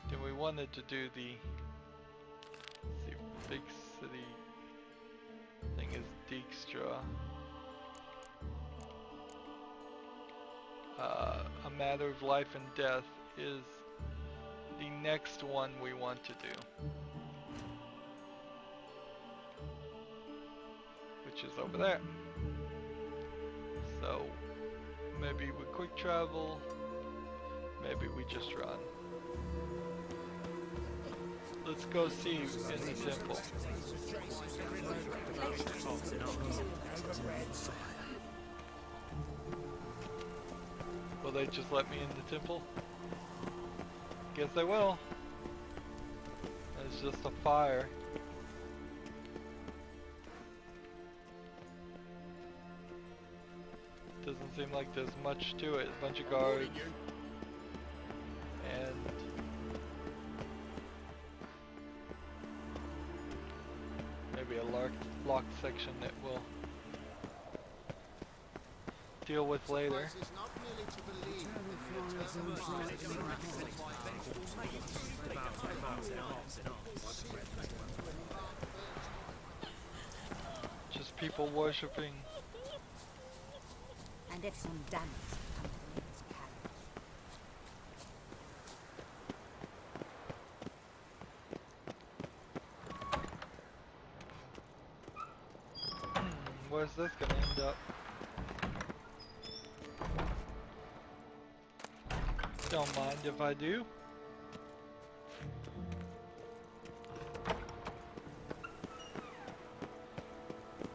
then we wanted to do the, let's see, big city thing is Dijkstra. A matter of life and death is the next one we want to do, which is over there. So maybe we quick travel, maybe we just run. Let's go see in the temple. Will they just let me in the temple? Guess they will. It's just a fire. Doesn't seem like there's much to it. A bunch of guards. And maybe a locked section that we'll deal with later. Just people worshipping. And if some damage comes to its carriage. Where's this gonna end up? Don't mind if I do.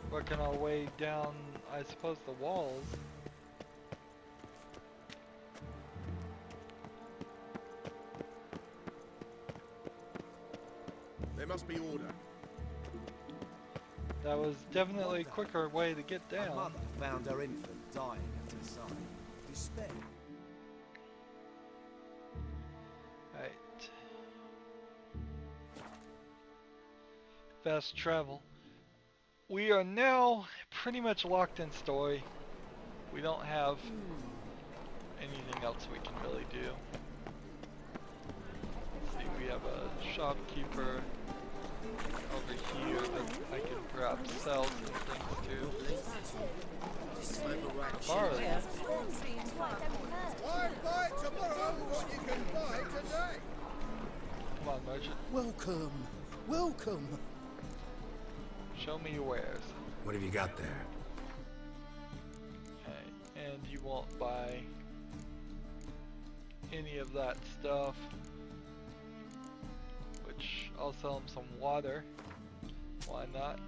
Working our way down, I suppose, the walls. There must be order. That was definitely a quicker way to get My down. mother found her infant dying at her side. Despair. Right. Fast travel. We are now pretty much locked in story. We don't have anything else we can really do. Let's see, we have a shopkeeper over here that I can perhaps sell some things to. Barley. Why buy tomorrow what you can buy today? Come on, merchant. Welcome, welcome. Show me your wares. What have you got there? Okay, and you won't buy any of that stuff. Which I'll sell him some water. Why not?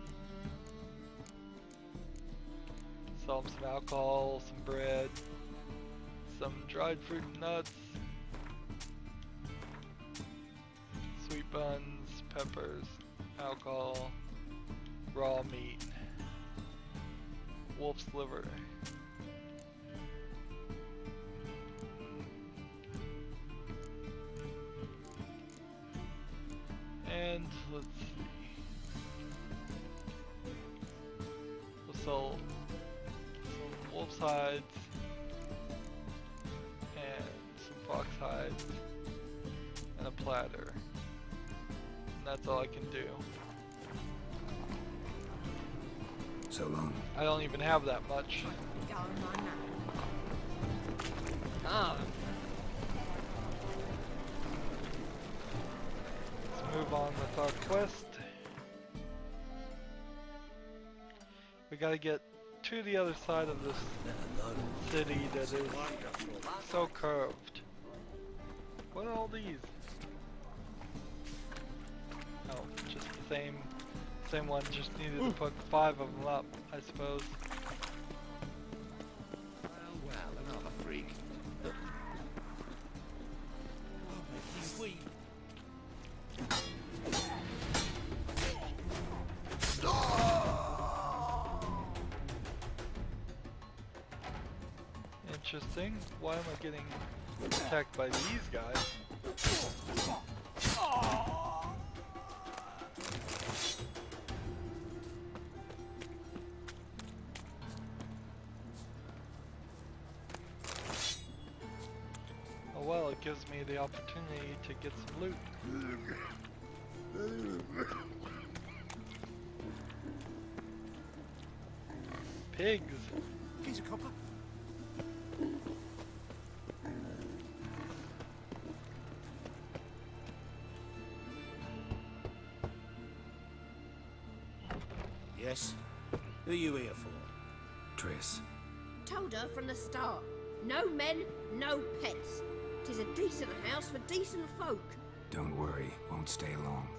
Sell him some alcohol, some bread, some dried fruit and nuts, sweet buns, peppers, alcohol, raw meat, wolf's liver. And let's see. We'll sell some wolf's hides and some fox hides and a platter. And that's all I can do. So long. I don't even have that much. Let's move on with our quest. We gotta get to the other side of this city that is so curved. What are all these? Oh, just the same one, just needed to put 5 of them up, I suppose. Well, another freak. Sweet. Interesting. Why am I getting attacked by these guys? Oh well, it gives me the opportunity to get some loot. Pigs! Piece of copper. Yes? Who are you here for? Triss. Told her from the start. No men, no pets. 'Tis a decent house for decent folk. Don't worry, won't stay long.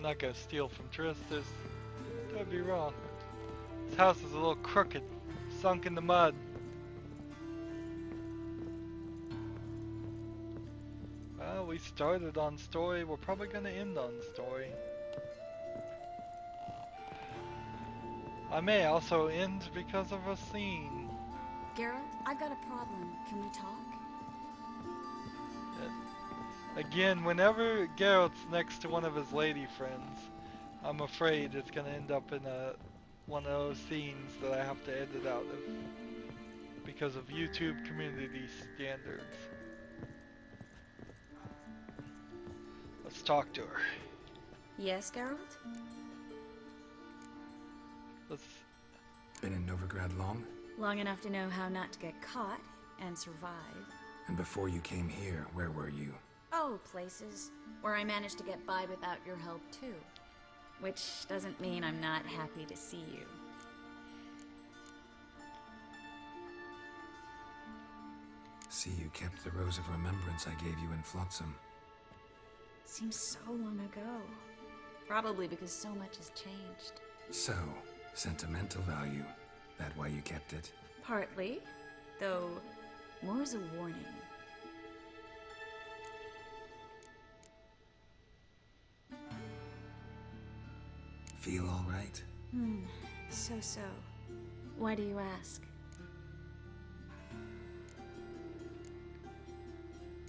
not gonna steal from Tristis. That'd be wrong. This house is a little crooked, sunk in the mud. Well, we started on story, we're probably gonna end on story. I may also end because of a scene. Geralt, I've got a problem. Can we talk? Again, whenever Geralt's next to one of his lady friends, I'm afraid it's gonna end up in one of those scenes that I have to edit out of because of YouTube community standards. Let's talk to her. Yes, Geralt? Been in Novigrad long? Long enough to know how not to get caught and survive. And before you came here, where were you? Oh, places where I managed to get by without your help too. Which doesn't mean I'm not happy to see you. See, you kept the rose of remembrance I gave you in Flotsam. Seems so long ago. Probably because so much has changed. So, sentimental value. That why you kept it? Partly, though more as a warning. Feel all right? So. Why do you ask?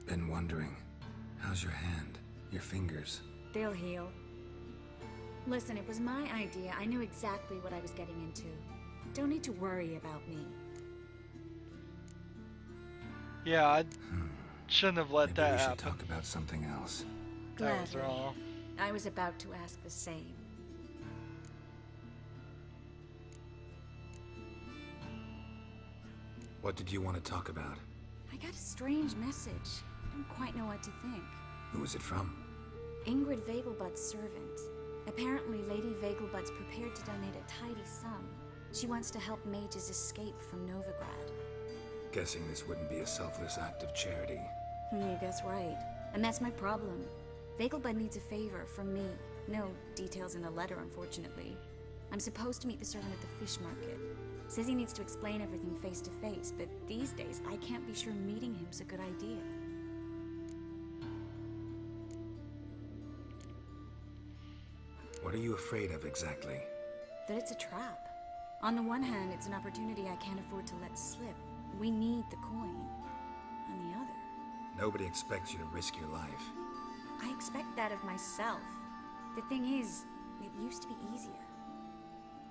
Been wondering. How's your hand? Your fingers? They'll heal. Listen, it was my idea. I knew exactly what I was getting into. Don't need to worry about me. Yeah, I shouldn't have let Maybe that we should happen. talk about something else. That was Gladly. wrong. I was about to ask the same. What did you want to talk about? I got a strange message. I don't quite know what to think. Who was it from? Ingrid Vegelbud's servant. Apparently, Lady Vegelbud's prepared to donate a tidy sum. She wants to help mages escape from Novigrad. Guessing this wouldn't be a selfless act of charity. You guess right. And that's my problem. Vegelbud needs a favor from me. No details in the letter, unfortunately. I'm supposed to meet the servant at the fish market. Says he needs to explain everything face to face, but these days I can't be sure meeting him's a good idea. What are you afraid of exactly? That it's a trap. On the one hand, it's an opportunity I can't afford to let slip. We need the coin. On the other... Nobody expects you to risk your life. I expect that of myself. The thing is, it used to be easier.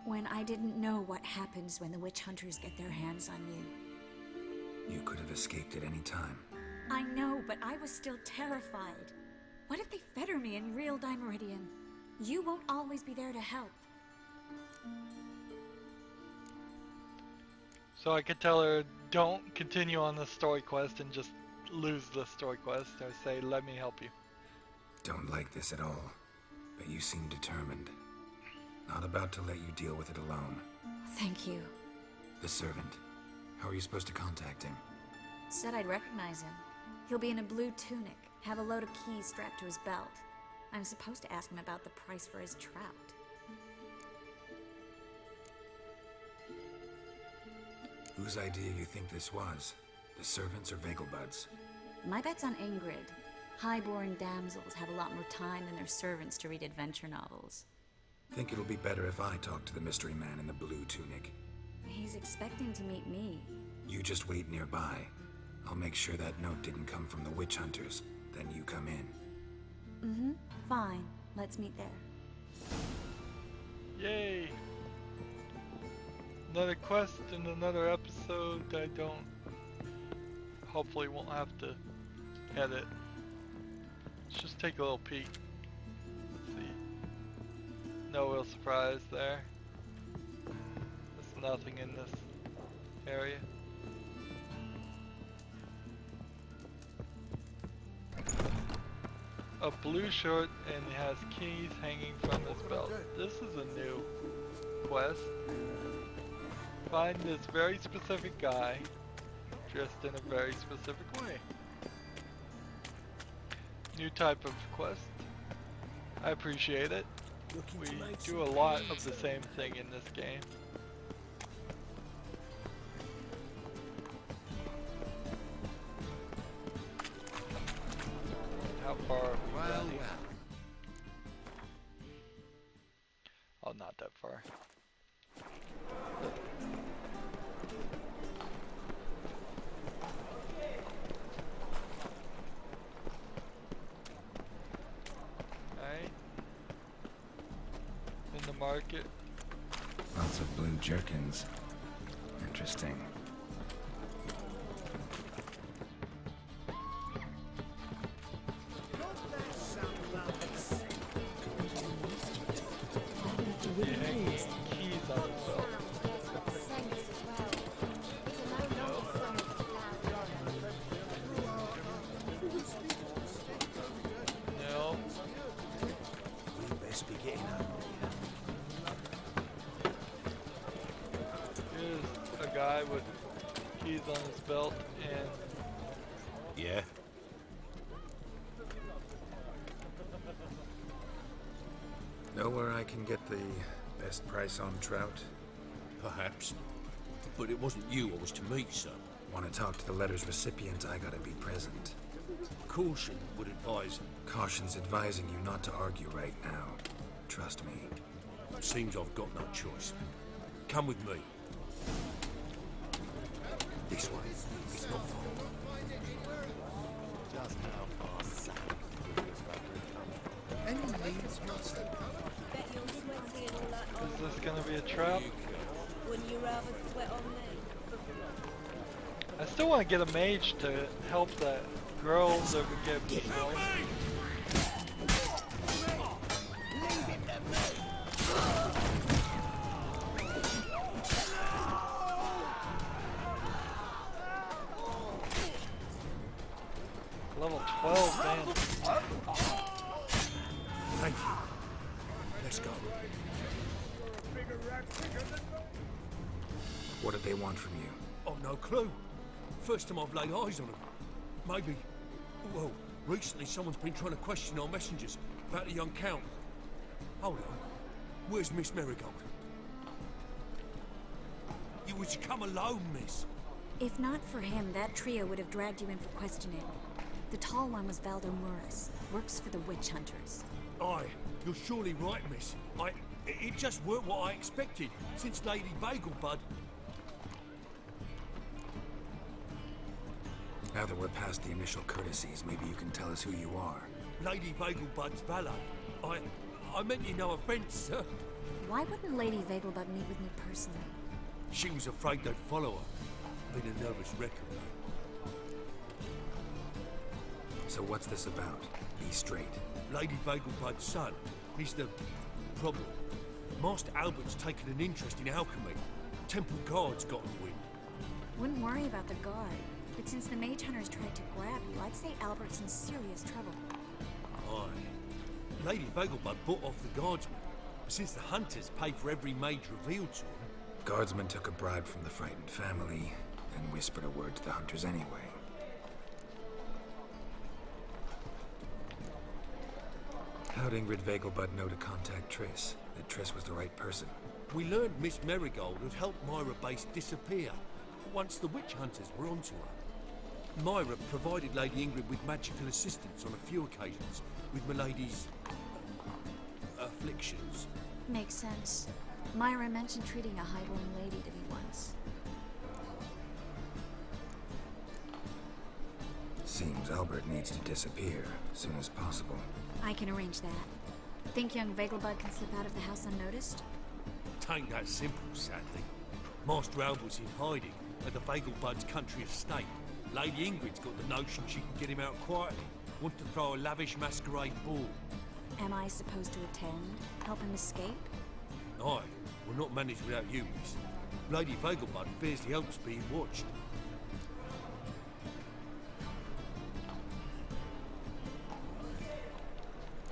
When I didn't know what happens when the witch hunters get their hands on you. You could have escaped at any time. I know, but I was still terrified. What if they fetter me in real Dimeridian? You won't always be there to help. So I could tell her, don't continue on the story quest and just lose the story quest, or say, let me help you. Don't like this at all, but you seem determined. Not about to let you deal with it alone. Thank you. The servant. How are you supposed to contact him? Said I'd recognize him. He'll be in a blue tunic, have a load of keys strapped to his belt. I'm supposed to ask him about the price for his trout. Whose idea you think this was? The servants or Vegelbud's? My bet's on Ingrid. Highborn damsels have a lot more time than their servants to read adventure novels. Think it'll be better if I talk to the mystery man in the blue tunic. He's expecting to meet me. You just wait nearby. I'll make sure that note didn't come from the witch hunters. Then you come in. Fine. Let's meet there. Yay! Another quest in another episode I hopefully won't have to edit. Let's just take a little peek. Let's see. No real surprise there. There's nothing in this area. A blue shirt and it has keys hanging from his belt. This is a new quest. Find this very specific guy dressed in a very specific way. New type of quest. I appreciate it. We do a lot of the same thing in this game. How far are we running? Oh, not that far. Alright. In the market. Lots of blue jerkins. Interesting. Keys on his belt. No. We best be getting over here. Here's a guy with keys on his belt and Yeah. Know where I can get the best price on trout? Perhaps. But it wasn't you I was to meet, sir. Want to talk to the letter's recipient, I gotta be present. Caution would advise. Caution's advising you not to argue right now. Trust me. Seems I've got no choice. Come with me. This way. It's not far. Just how far south any needs must. Bet you're sweaty and all that. is this gonna be a trap? Wouldn't you rather sweat on me? I still want to get a mage to help that girl that we get destroyed. Level 12, man. Thank you. Let's go. What did they want from you? I've no clue. First time I've laid eyes on them. Maybe... Well, recently someone's been trying to question our messengers about the young count. Hold on. Where's Miss Marigold? You were to come alone, miss. If not for him, that trio would have dragged you in for questioning. The tall one was Valdo Muris, works for the witch hunters. Aye, you're surely right, miss. It just weren't what I expected, since Lady Vagelbud... Now that we're past the initial courtesies, maybe you can tell us who you are. Lady Vagelbud's valet. I meant you no offence, sir. Why wouldn't Lady Vagelbud meet with me personally? She was afraid they'd follow her. Been a nervous wreck of her. So what's this about? Be straight. Lady Vagelbud's son. He's the problem. Master Albert's taken an interest in alchemy. Temple guards got in wind. Wouldn't worry about the guard. But since the mage hunters tried to grab you, I'd say Albert's in serious trouble. Aye. Lady Vagelbud bought off the guardsmen. Since the hunters pay for every mage revealed to them. Guardsmen took a bribe from the frightened family, then whispered a word to the hunters anyway. How'd Ingrid Vagelbud know to contact Triss? That Triss was the right person? We learned Miss Marigold had helped Myra Base disappear once the witch hunters were onto her. Myra provided Lady Ingrid with magical assistance on a few occasions with Milady's... afflictions. Makes sense. Myra mentioned treating a highborn lady to me once. Seems Albert needs to disappear as soon as possible. I can arrange that. Think young Vagelbud can slip out of the house unnoticed? Tain't that simple, sadly. Master Albert's in hiding at the Vagelbud's country estate. Lady Ingrid's got the notion she can get him out quietly. Wants to throw a lavish masquerade ball. Am I supposed to attend? Help him escape? Aye, we'll not manage without you, miss. Lady Vagelbud fears the help's being watched.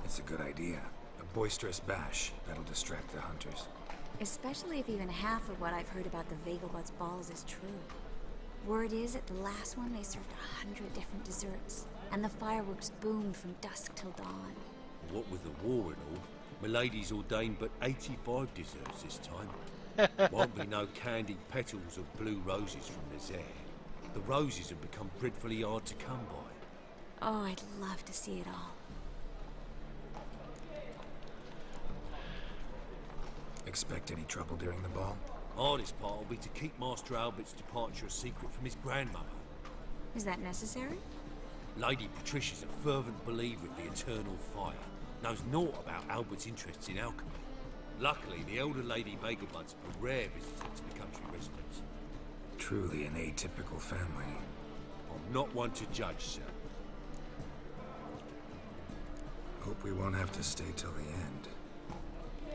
It's a good idea. A boisterous bash that'll distract the hunters. Especially if even half of what I've heard about the Vagelbud's balls is true. Word is, at the last one, they served 100 different desserts, and the fireworks boomed from dusk till dawn. What with the war and all, Milady's ordained but 85 desserts this time. Won't be no candied petals of blue roses from the Zaire. The roses have become dreadfully hard to come by. Oh, I'd love to see it all. Expect any trouble during the ball? Hardest part will be to keep Master Albert's departure a secret from his grandmother. Is that necessary? Lady Patricia's a fervent believer of the eternal fire. Knows naught about Albert's interests in alchemy. Luckily, the elder Lady Vegelbud's a rare visitor to the country residence. Truly an atypical family. I'm not one to judge, sir. Hope we won't have to stay till the end.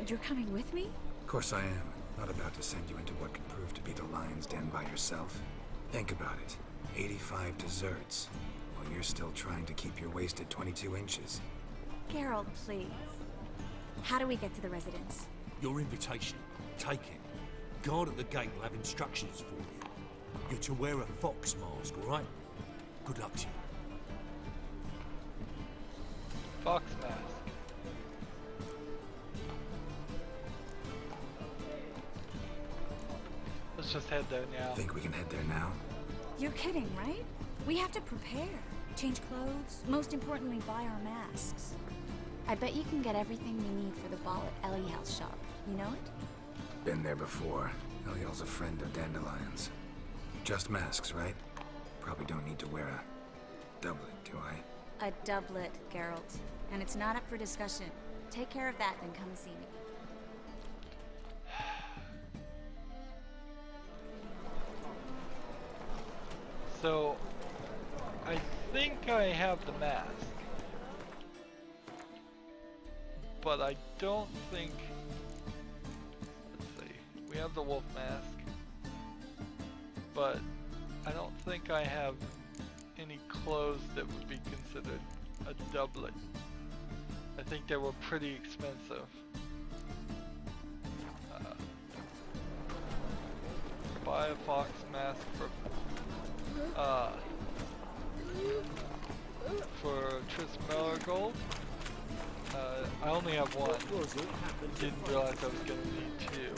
You're coming with me? Of course I am. Not about to send you into what could prove to be the lion's den by yourself. Think about it. 85 desserts, while you're still trying to keep your waist at 22 inches. Geralt, please. How do we get to the residence? Your invitation. Take it. Guard at the gate will have instructions for you. You're to wear a fox mask, all right? Good luck to you. Fox mask. Let's just head there now. Think we can head there now? You're kidding, right? We have to prepare. Change clothes. Most importantly, buy our masks. I bet you can get everything we need for the ball at Eliel's shop. You know it? Been there before. Eliel's a friend of Dandelion's. Just masks, right? Probably don't need to wear a doublet, do I? A doublet, Geralt. And it's not up for discussion. Take care of that, then come and see me. So, I think I have the mask. But I don't think... Let's see. We have the wolf mask. But I don't think I have any clothes that would be considered a doublet. I think they were pretty expensive. Buy a fox mask for Tris Gold. I only have one. Didn't realize I was gonna need two.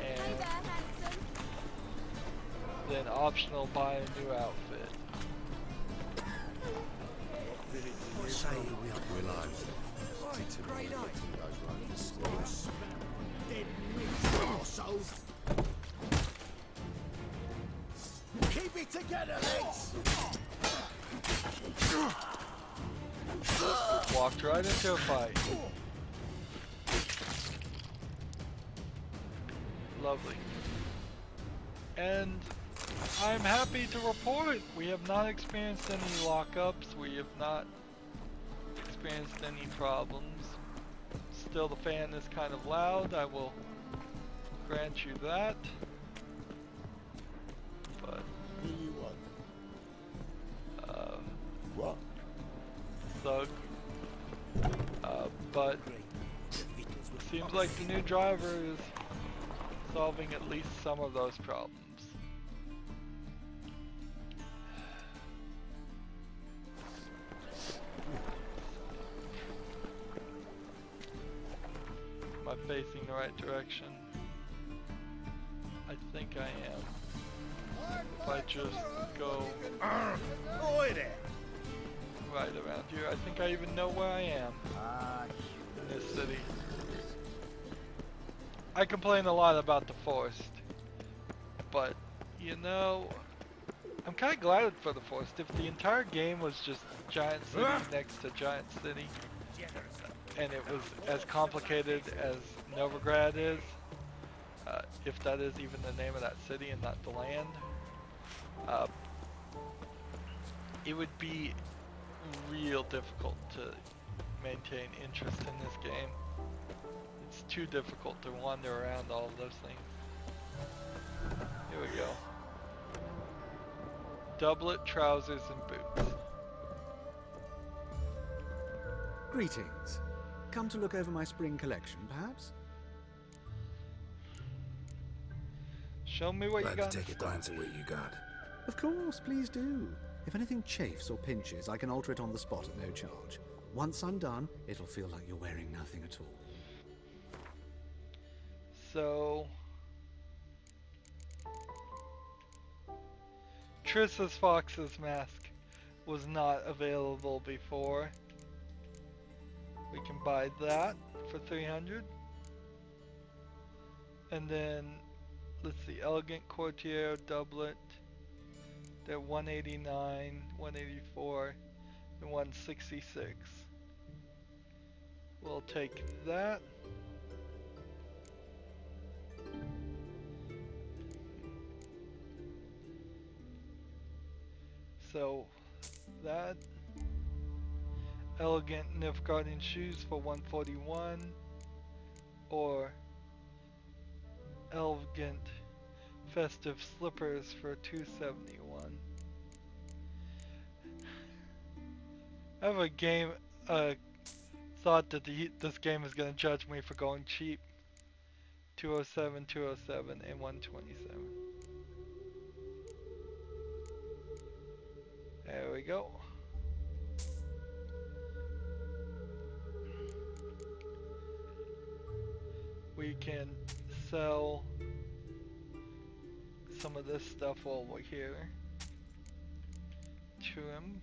And then optional buy a new outfit. Keep it together, lads! Walked right into a fight. Lovely. And I'm happy to report we have not experienced any lockups. We have not experienced any problems. Still, the fan is kind of loud. I will grant you that. But what? Thug. But it seems like the new driver is solving at least some of those problems. Am I facing the right direction? I think I am. If I just go right around here, I think I even know where I am in this city. I complain a lot about the forest, but you know, I'm kind of glad for the forest. If the entire game was just giant city next to giant city, and it was as complicated as Novigrad is, if that is even the name of that city and not the land, it would be real difficult to maintain interest in this game. It's too difficult to wander around all of those things. Here we go. Doublet, trousers, and boots. Greetings. Come to look over my spring collection, perhaps? Show me what you got. Glad to take a glance at what you got. Of course, please do. If anything chafes or pinches, I can alter it on the spot at no charge. Once I'm done, it'll feel like you're wearing nothing at all. So Triss's Fox's mask was not available before. We can buy that for 300. And then let's see, Elegant Courtier doublet. They're 189, 184, and 166. We'll take that. So that Elegant Nilfgaardian shoes for 141, or Elegant Festive Slippers for 271. I have a thought that this game is going to judge me for going cheap. 207, 207, and 127. There we go. We can sell some of this stuff while we're here to him.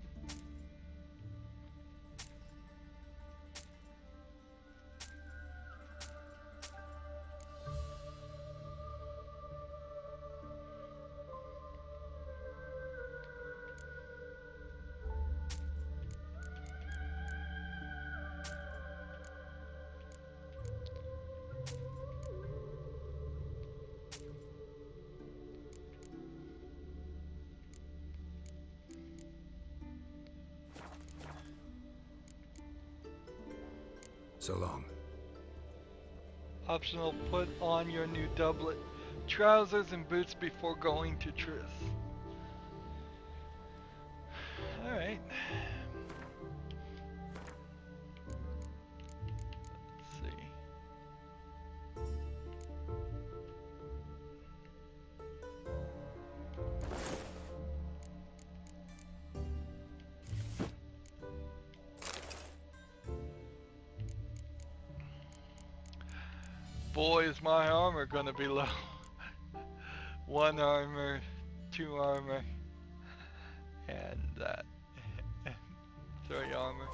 So long. Optional, put on your new doublet, trousers, and boots before going to Triss. Alright. Let's see. Boy, is my armor gonna be low. 1 armor, 2 armor, and that. 3 armor.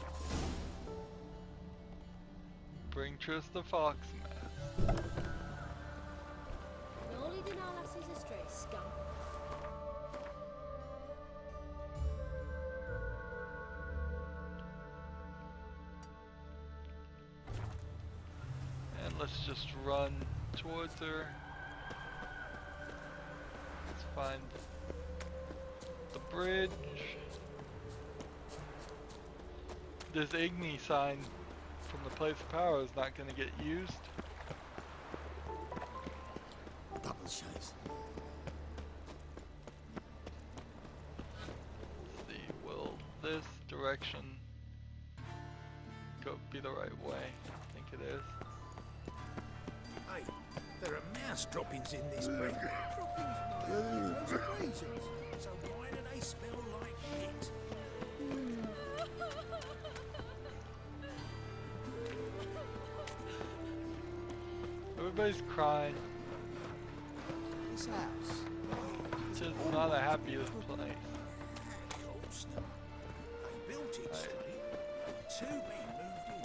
Bring Triss the Fox mask. Only did all I see is a stray scum. And let's just run towards her. Let's find the bridge. This Igni sign from the place of power is not going to get used. Double shows. Let's see, will this direction be the right way? I think it is. Hey, there are mouse droppings in this brick. Droppings? Reasons. So why do they smell like shit? Everybody's crying. This house. It's just not a happy place. They built it straight. Two men moved in.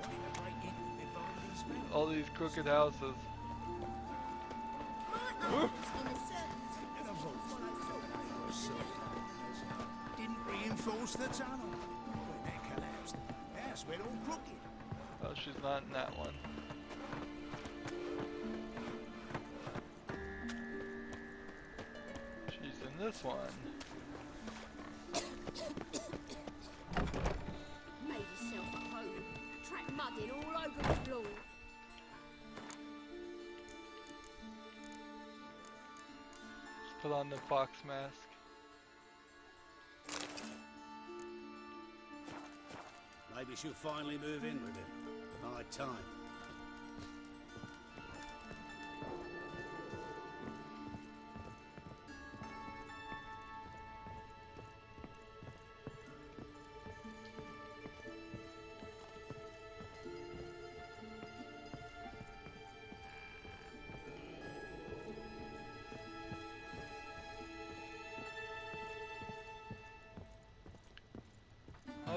Wanting to break in with Violins Mountain. All these crooked houses. Didn't reinforce the tunnel. When that collapsed, the house went all crooked. Oh, she's not in that one. She's in this one. Made herself at home. Track mudding all over the floor. Let's put on the fox mask. Maybe she'll finally move in with him. High time.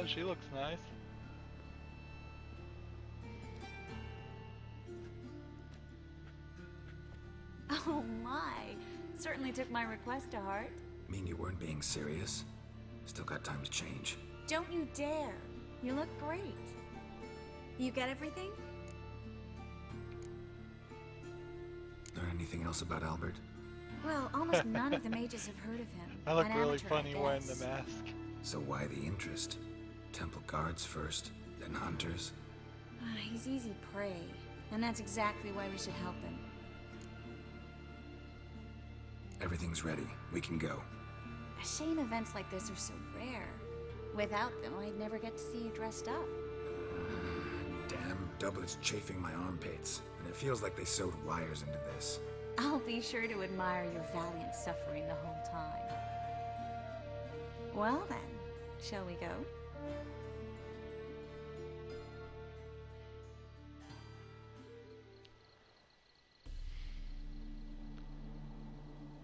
Oh, she looks nice. Oh my! Certainly took my request to heart. Mean you weren't being serious? Still got time to change. Don't you dare! You look great. You get everything? Learn anything else about Albert? Well, almost none of the mages have heard of him. I look An really amateur, funny I wearing the guess. mask. So why the interest? Temple guards first, then hunters? He's easy prey, and that's exactly why we should help him. Everything's ready. We can go. A shame events like this are so rare. Without them, I'd never get to see you dressed up. Damn doublets chafing my armpits, and it feels like they sewed wires into this. I'll be sure to admire your valiant suffering the whole time. Well then, shall we go?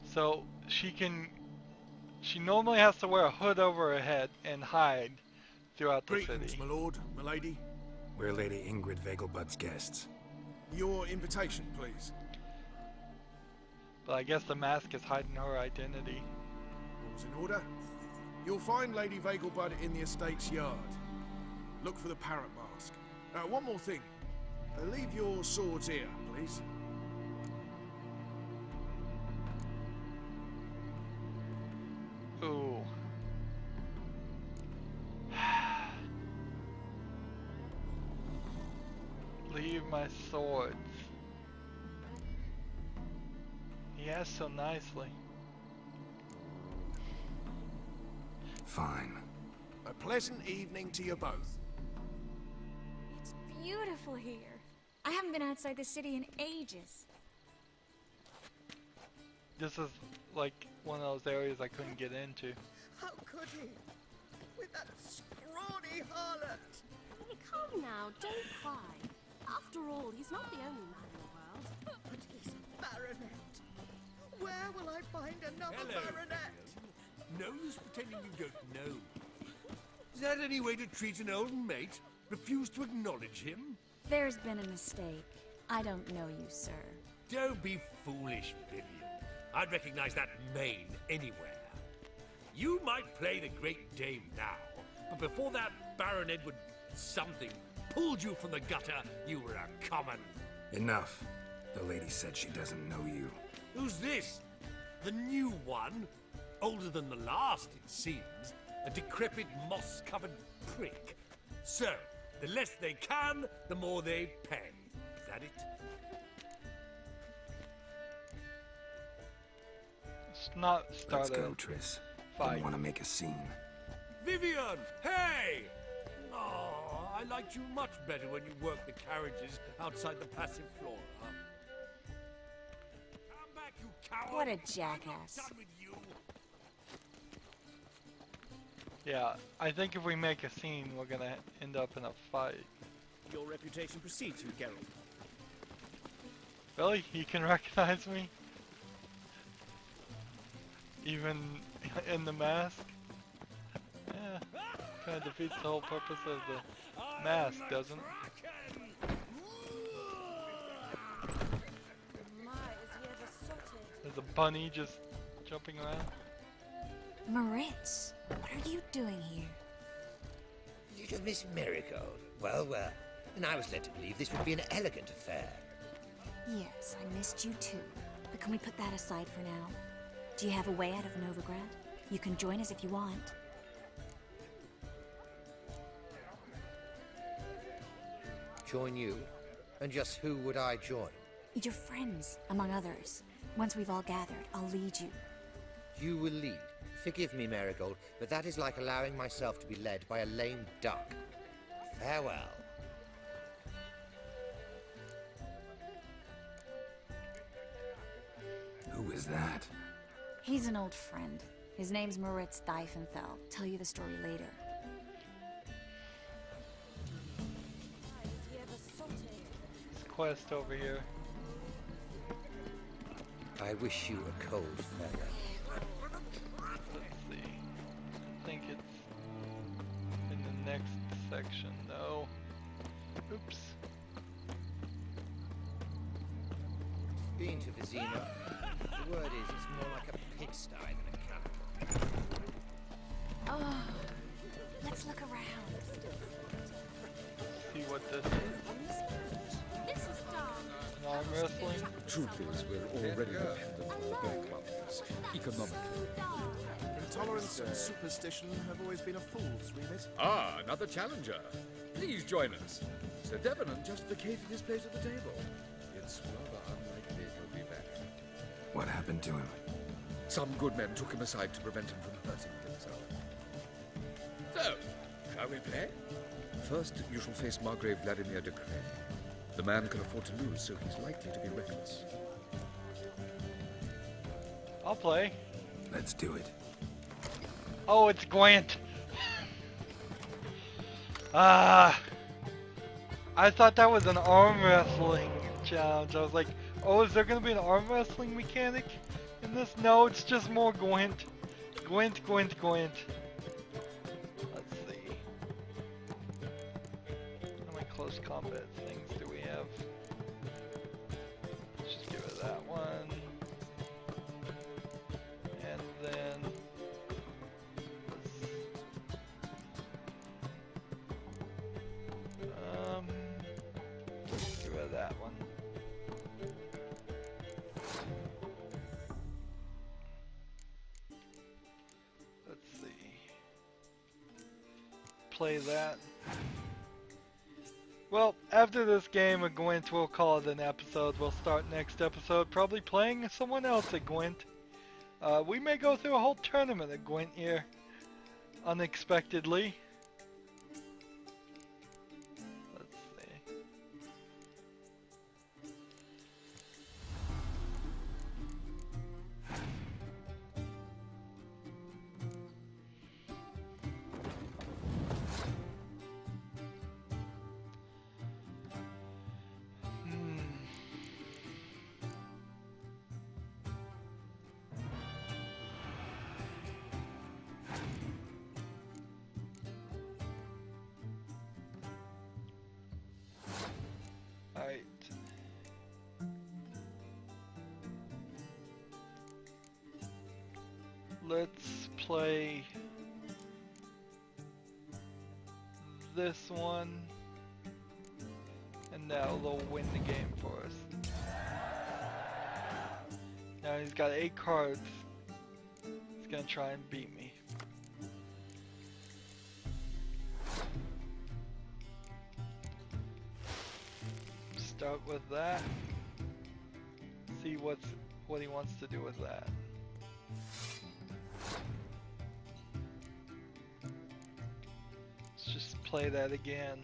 So she normally has to wear a hood over her head and hide throughout the Greetings, city. my lord, my lady. We're Lady Ingrid Vegelbud's guests. Your invitation, please. But I guess the mask is hiding her identity. All's in order. You'll find Lady Vegelbud in the estate's yard. Look for the parrot mask. One more thing. Leave your swords here, please. Ooh. Leave my swords. He asked so nicely. Fine. A pleasant evening to you both. It's beautiful here. I haven't been outside the city in ages. This is like one of those areas I couldn't get into. How could he? With that scrawny harlot! Come now, don't cry. After all, he's not the only man in the world. But he's a baronet. Where will I find another Hello, baronet? No use pretending you don't know. Is that any way to treat an old mate? Refuse to acknowledge him? There's been a mistake. I don't know you, sir. Don't be foolish, Vivian. I'd recognize that mane anywhere. You might play the Great Dame now, but before that Baron Edward something pulled you from the gutter, you were a common. Enough. The lady said she doesn't know you. Who's this? The new one? Older than the last, it seems. A decrepit, moss-covered prick. So, the less they can, the more they pay. Is that it? It's not Let's started. go, Triss. Fight. Didn't want to make a scene. Vivian! Hey! Oh, I liked you much better when you worked the carriages outside the passive flora. Come back, you coward! What a I'm jackass. not done with you. Yeah, I think if we make a scene, we're gonna end up in a fight. Your reputation precedes you, Geralt. Really? You can recognize me? Even in the mask? Yeah, kind of defeats the whole purpose of the mask, doesn't it? My, is he ever sorted? There's a bunny just jumping around. Moritz, what are you doing here? Little Miss Marigold. Well, well. And I was led to believe this would be an elegant affair. Yes, I missed you too. But can we put that aside for now? Do you have a way out of Novigrad? You can join us if you want. Join you? And just who would I join? Your friends, among others. Once we've all gathered, I'll lead you. You will lead. Forgive me, Marigold, but that is like allowing myself to be led by a lame duck. Farewell. Who is that? He's an old friend. His name's Moritz Diefenthal. Tell you the story later. My, is he ever sorted? This quest over here. I wish you a cold farewell. Let's see. I think it's in the next section, no. Oops. Been to Vizima. The word is it's more like a pigsty than a cannibal. Oh, let's look around. See what this is. This is An arm wrestling. Truth is, we're already dependent on the Grey Clubs, economically. Intolerance and superstition have always been a fool's remit. Ah, another challenger. Please join us. Sir Devenant just vacated his place at the table. It's rather unlikely he'll be back. What happened to him? Some good men took him aside to prevent him from hurting himself. So, shall we play? First, you shall face Margrave Vladimir de Crane. The man can afford to lose, so he's likely to be reckless. I'll play. Let's do it. Oh, it's Gwent. I thought that was an arm wrestling challenge. I was like, oh, is there going to be an arm wrestling mechanic in this? No, it's just more Gwent. Gwent. Let's see. How many close combat things do we have? Let's just give it that one. And then... Let's give it that one. Let's see. Play that. Well, after this game of Gwent, we'll call it an episode. We'll start next episode probably playing someone else at Gwent. We may go through a whole tournament at Gwent here. Unexpectedly. Let's see. Alright. Let's play this one, and now they'll win the game for us. Now he's got 8 cards. He's gonna try and beat me. Start with that. See what he wants to do with that. Let's just play that again.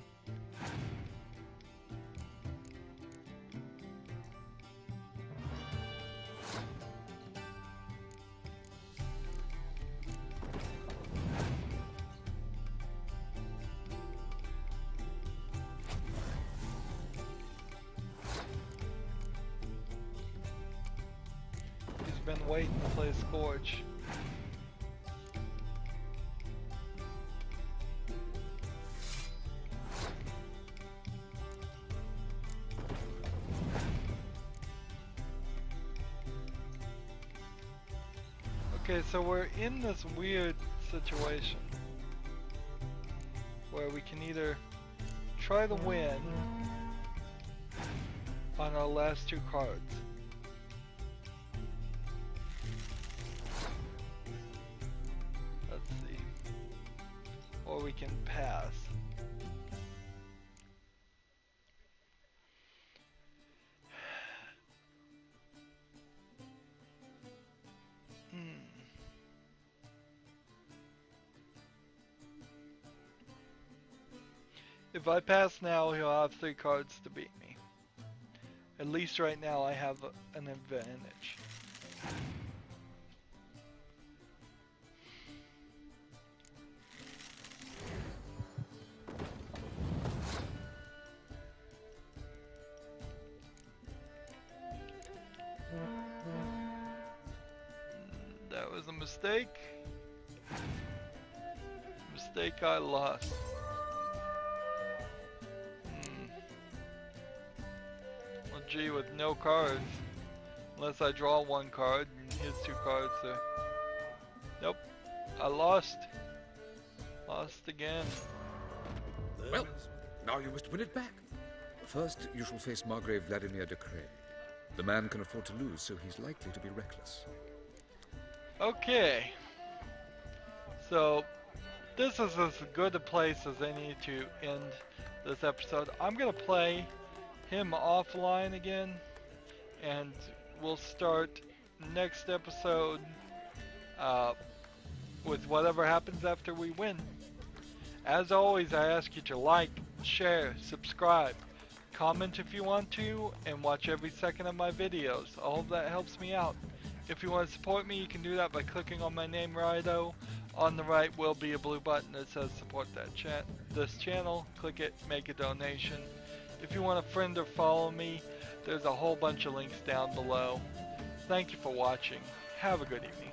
Been waiting to play Scourge. Okay, so we're in this weird situation where we can either try to win on our last 2 cards. Or we can pass. If I pass now, he'll have 3 cards to beat me. At least right now I have an advantage. That was a mistake. Mistake I lost. energy with no cards. Unless I draw one card and his 2 cards are... Nope. I lost. Lost again. Well, now you must win it back. First, you shall face Margrave Vladimir de Cray. The man can afford to lose, so he's likely to be reckless. Okay. So, this is as good a place as any to end this episode. I'm going to play him offline again, and we'll start next episode with whatever happens after we win. As always, I ask you to like, share, subscribe, comment if you want to, and watch every second of my videos. All of that helps me out. If you want to support me, you can do that by clicking on my name, Rydo. On the right will be a blue button that says support this channel. Click it, make a donation. If you want to friend or follow me, there's a whole bunch of links down below. Thank you for watching. Have a good evening.